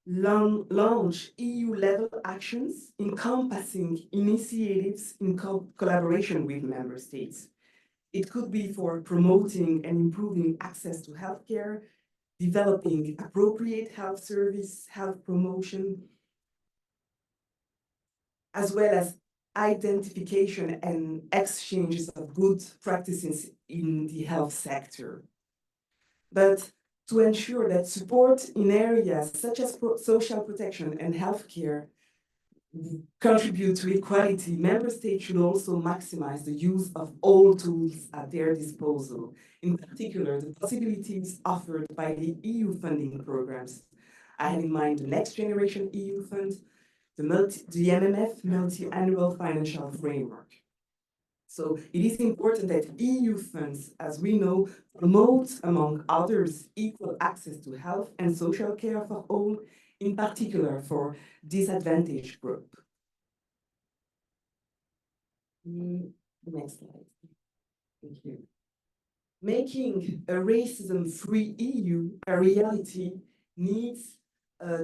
launched EU-level actions encompassing initiatives in collaboration with member states. It could be for promoting and improving access to healthcare, developing appropriate health service, health promotion, as well as identification and exchanges of good practices in the health sector. But to ensure that support in areas such as social protection and healthcare contribute to equality, member states should also maximize the use of all tools at their disposal, in particular the possibilities offered by the EU funding programs. I have in mind the Next Generation EU Fund, the MMF, Multi-Annual Financial Framework. So it is important that EU funds, as we know, promote, among others, equal access to health and social care for all, in particular for disadvantaged groups. Next slide. Thank you. Making a racism-free EU a reality needs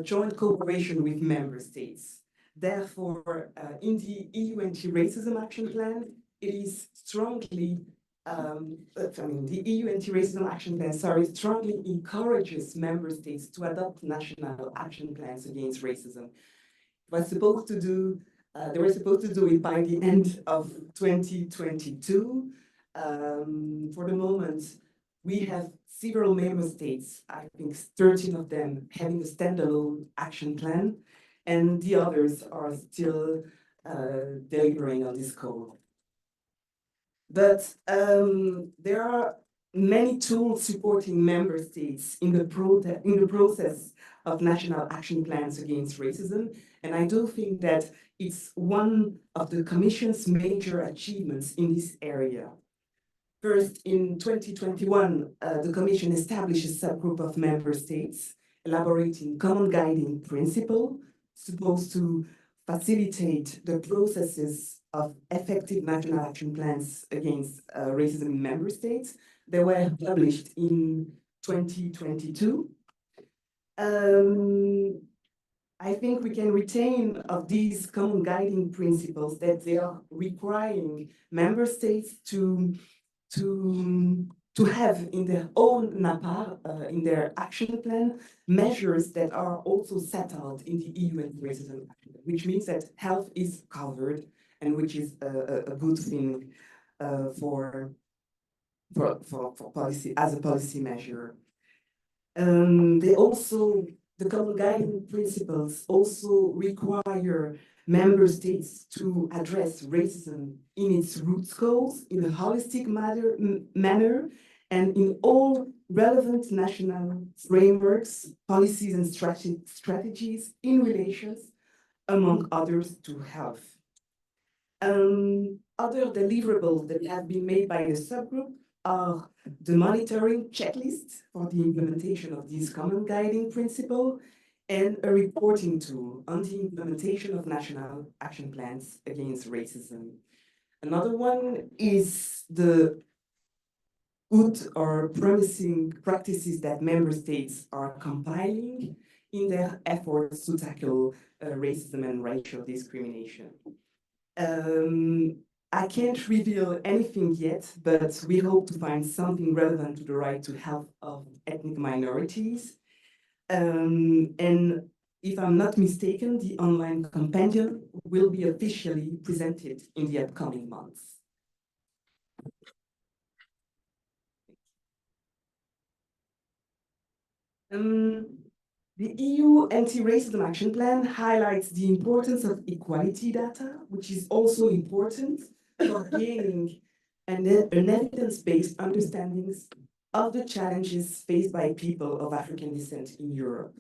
joint cooperation with member states. Therefore, in the EU Anti-Racism Action Plan, it is strongly, the EU Anti-Racism Action Plan, strongly encourages member states to adopt national action plans against racism. It was supposed to do, they were supposed to do it by the end of 2022. For the moment, we have several member states, I think 13 of them, having a standalone action plan, and the others are still delivering on this call. But there are many tools supporting member states in the process of national action plans against racism. And I do think that it's one of the Commission's major achievements in this area. First, in 2021, the Commission established a subgroup of member states elaborating common guiding principle supposed to facilitate the processes of effective national action plans against racism in member states. They were published in 2022. I think we can retain of these common guiding principles that they are requiring member states to have in their own NAPA, in their action plan, measures that are also set out in the EU anti-racism action, which means that health is covered and which is a good thing for policy, as a policy measure. The common guiding principles also require member states to address racism in its root cause in a holistic manner and in all relevant national frameworks, policies and strategies in relations, among others, to health. Other deliverables that have been made by the subgroup are the monitoring checklist for the implementation of these common guiding principles and a reporting tool on the implementation of national action plans against racism. Another one is the good or promising practices that member states are compiling in their efforts to tackle racism and racial discrimination. I can't reveal anything yet, but we hope to find something relevant to the right to health of ethnic minorities. And if I'm not mistaken, the online compendium will be officially presented in the upcoming months. The EU Anti-Racism Action Plan highlights the importance of equality data, which is also important for gaining an evidence-based understanding of the challenges faced by people of African descent in Europe.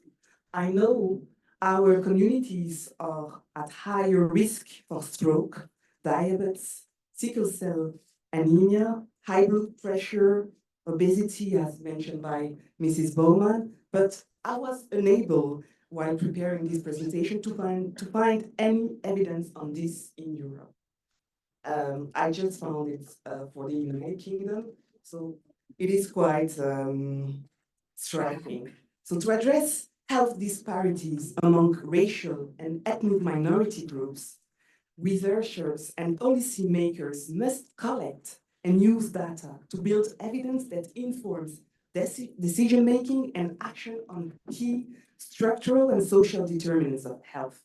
I know our communities are at higher risk for stroke, diabetes, sickle cell anemia, high blood pressure, obesity, as mentioned by Mrs. Bowman, but I was unable, while preparing this presentation, to find any evidence on this in Europe. I just found it for the United Kingdom, so it is quite striking. So to address health disparities among racial and ethnic minority groups, researchers and policymakers must collect and use data to build evidence that informs decision-making and action on key structural and social determinants of health.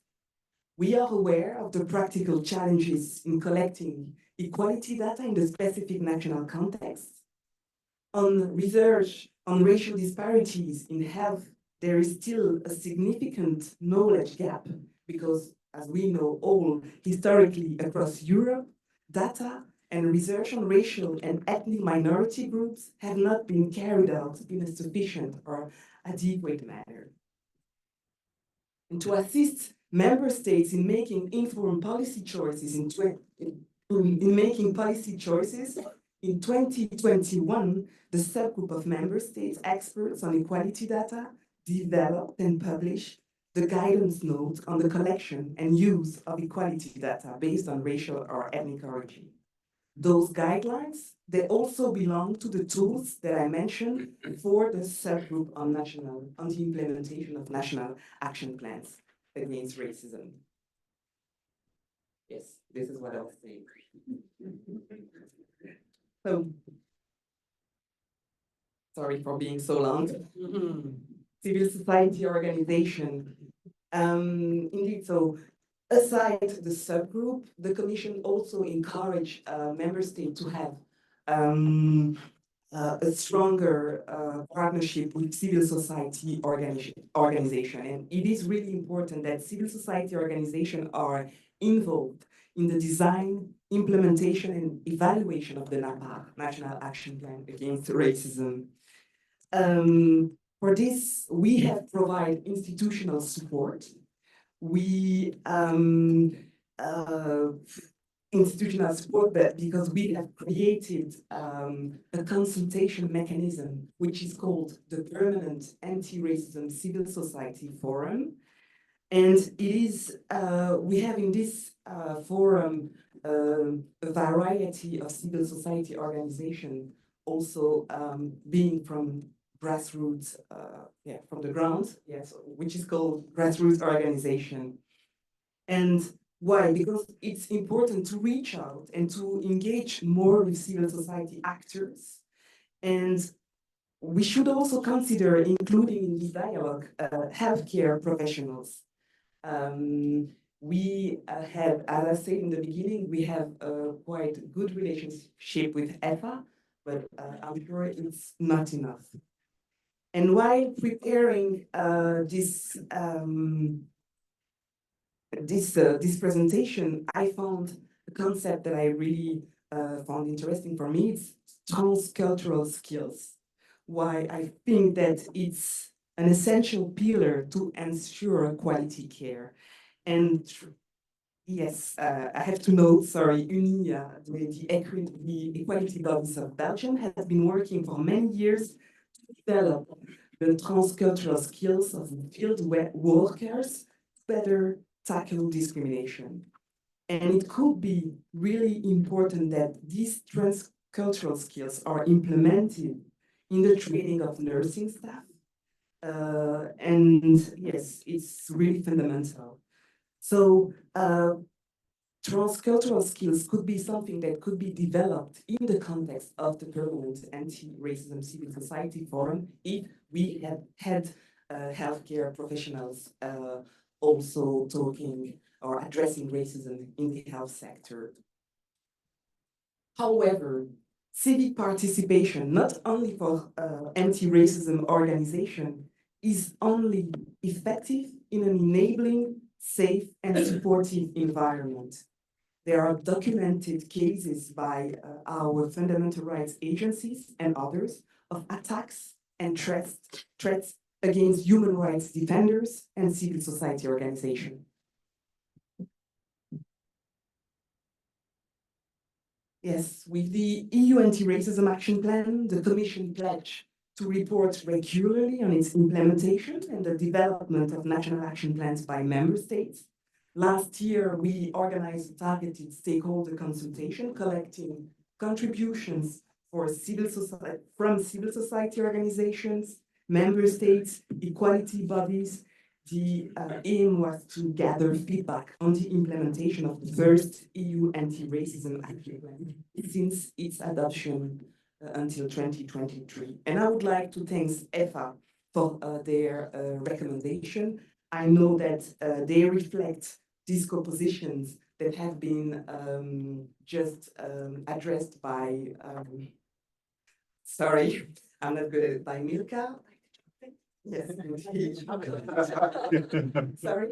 We are aware of the practical challenges in collecting equality data in the specific national context. On research on racial disparities in health, there is still a significant knowledge gap because, as we know all, historically across Europe, data and research on racial and ethnic minority groups have not been carried out in a sufficient or adequate manner. And to assist member states in making informed policy choices in 2021, the subgroup of member states experts on equality data developed and published the guidance note on the collection and use of equality data based on racial or ethnic origin. Those guidelines, they also belong to the tools that I mentioned for the subgroup on the implementation of national action plans against racism. Yes, this is what I was saying. So, sorry for being so long. Civil society organization. Indeed, so aside the subgroup, the Commission also encouraged member states to have a stronger partnership with civil society organization. And it is really important that civil society organizations are involved in the design, implementation, and evaluation of the NAPA, National Action Plan Against Racism. For this, we have provided institutional support. We institutional support that because we have created a consultation mechanism which is called the Permanent Anti-Racism Civil Society Forum. And it is, we have in this forum a variety of civil society organizations, also being from grassroots, from the ground, yes, which is called grassroots organization. And why? Because it's important to reach out and to engage more with civil society actors. And we should also consider including in this dialogue healthcare professionals. We have, as I said in the beginning, we have a quite good relationship with EFA, but I'm sure it's not enough. And while preparing this presentation, I found a concept that I really found interesting for me. It's transcultural skills. Why I think that it's an essential pillar to ensure quality care. And yes, I have to note, sorry, UNIA, the Equality Bodies of Belgium, has been working for many years to develop the transcultural skills of field workers to better tackle discrimination. And it could be really important that these transcultural skills are implemented in the training of nursing staff. And yes, it's really fundamental. So transcultural skills could be something that could be developed in the context of the Permanent Anti-Racism Civil Society Forum if we had healthcare professionals also talking or addressing racism in the health sector. However, civic participation, not only for anti-racism organization, is only effective in an enabling, safe, and supportive environment. There are documented cases by our fundamental rights agencies and others of attacks and threats against human rights defenders and civil society organizations. Yes, with the EU Anti-Racism Action Plan, the Commission pledged to report regularly on its implementation and the development of national action plans by member states. Last year, we organized a targeted stakeholder consultation collecting contributions from civil society organizations, member states, equality bodies. The aim was to gather feedback on the implementation of the first EU Anti-Racism Action Plan since its adoption until 2023. And I would like to thank EFA for their recommendation. I know that they reflect these propositions that have been just addressed by, sorry, I'm not good at it, by Milka. Yes, indeed. Sorry?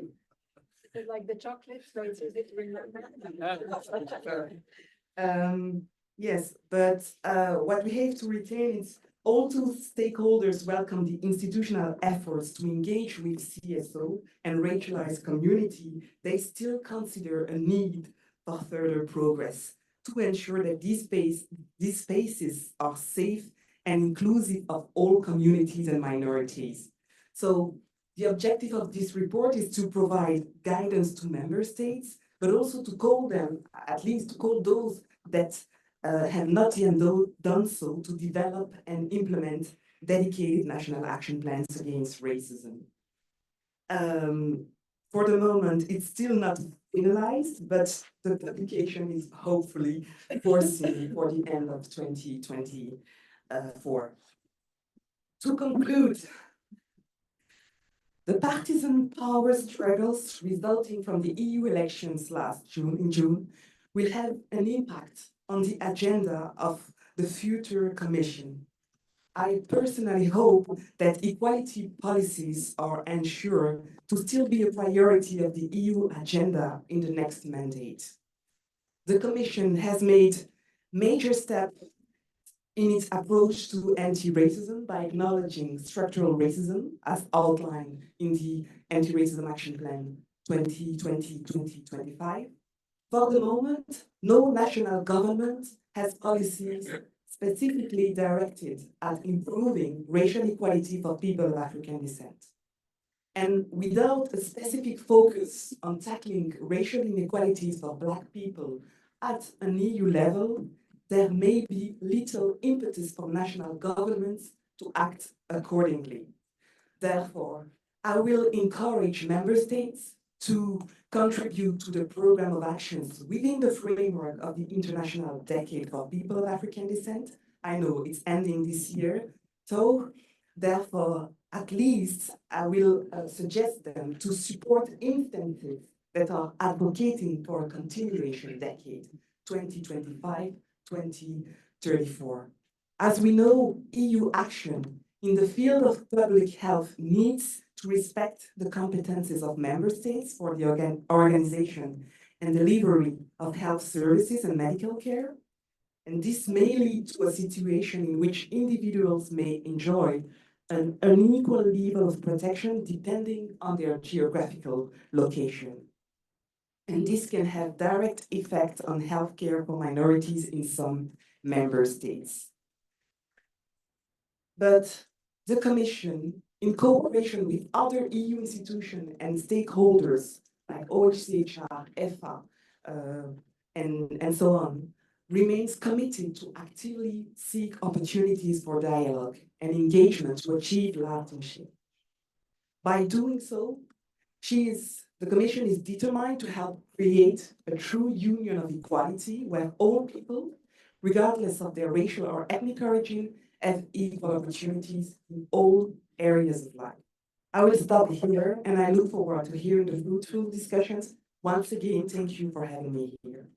Like the chocolate, so it's easy to remember. Yes, but what we have to retain is all two stakeholders welcome the institutional efforts to engage with CSO and racialized community. They still consider a need for further progress to ensure that these spaces are safe and inclusive of all communities and minorities. So the objective of this report is to provide guidance to member states, but also to call them, at least to call those that have not yet done so, to develop and implement dedicated national action plans against racism. For the moment, it's still not finalized, but the publication is hopefully foreseen for the end of 2024. To conclude, the partisan power struggles resulting from the EU elections in June will have an impact on the agenda of the future Commission. I personally hope that equality policies are ensured to still be a priority of the EU agenda in the next mandate. the Commission has made major steps in its approach to anti-racism by acknowledging structural racism as outlined in the Anti-Racism Action Plan 2020-2025. For the moment, no national government has policies specifically directed at improving racial equality for people of African descent. And without a specific focus on tackling racial inequalities for Black people at an EU level, there may be little impetus for national governments to act accordingly. Therefore, I will encourage member states to contribute to the program of actions within the framework of the International Decade for People of African Descent. I know it's ending this year, so therefore, at least I will suggest them to support instances that are advocating for a continuation decade, 2025-2034. As we know, EU action in the field of public health needs to respect the competences of member states for the organization and delivery of health services and medical care. And this may lead to a situation in which individuals may enjoy an unequal level of protection depending on their geographical location. And this can have direct effect on healthcare for minorities in some member states. But the Commission, in cooperation with other EU institutions and stakeholders like OHCHR, EFA, and so on, remains committed to actively seek opportunities for dialogue and engagement to achieve lasting change. By doing so, the Commission is determined to help create a true union of equality where all people, regardless of their racial or ethnic origin, have equal opportunities in all areas of life. I will stop here and I look forward to hearing the fruitful discussions. Once again, thank you for having me here.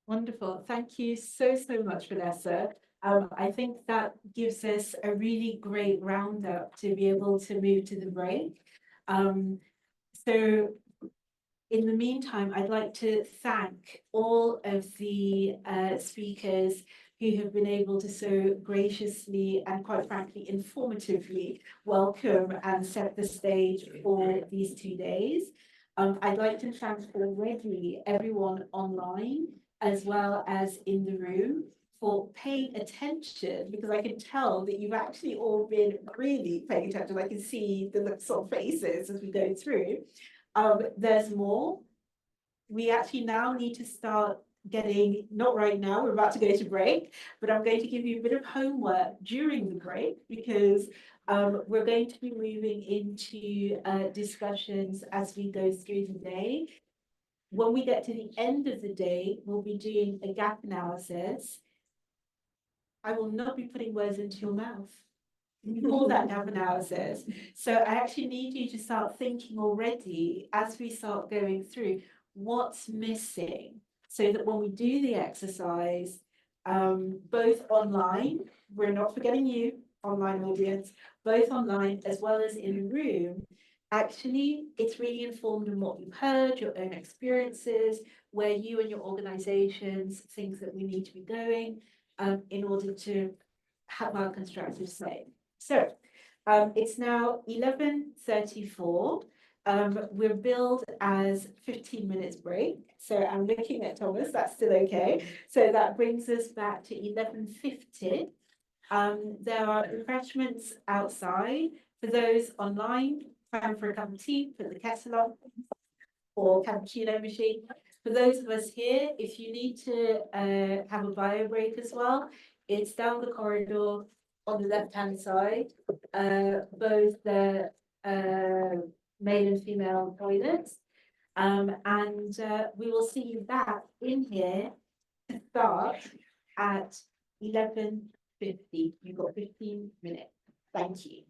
Wonderful. Thank you so much, Vanessa. I think that gives us a really great roundup to be able to move to the break. So in the meantime, I'd like to thank all of the speakers who have been able to so graciously and quite frankly informatively welcome and set the stage for these 2 days. I'd like to thank already everyone online as well as in the room for paying attention, because I can tell that you've actually all been really paying attention. I can see the looks on faces as we go through. There's more. We actually now need to start getting, not right now, we're about to go to break, but I'm going to give you a bit of homework during the break because we're going to be moving into discussions as we go through the day. When we get to the end of the day, we'll be doing a gap analysis. I will not be putting words into your mouth for that gap analysis. So I actually need you to start thinking already as we start going through what's missing so that when we do the exercise, both online, we're not forgetting you, online audience, both online as well as in the room, actually, it's really informed in what you've heard, your own experiences, where you and your organizations think that we need to be going in order to have our constructive say. So it's now 11:34. We're billed as 15 minutes break. So I'm looking at Thomas, that's still okay. So that brings us back to 11:50. There are refreshments outside. For those online, time for a cup of tea, put the kettle on, or cappuccino machine. For those of us here, if you need to have a bio break as well, it's down the corridor on the left-hand side, both the male and female toilets. And we will see you back in here to start at 11:50. You've got 15 minutes. Thank you.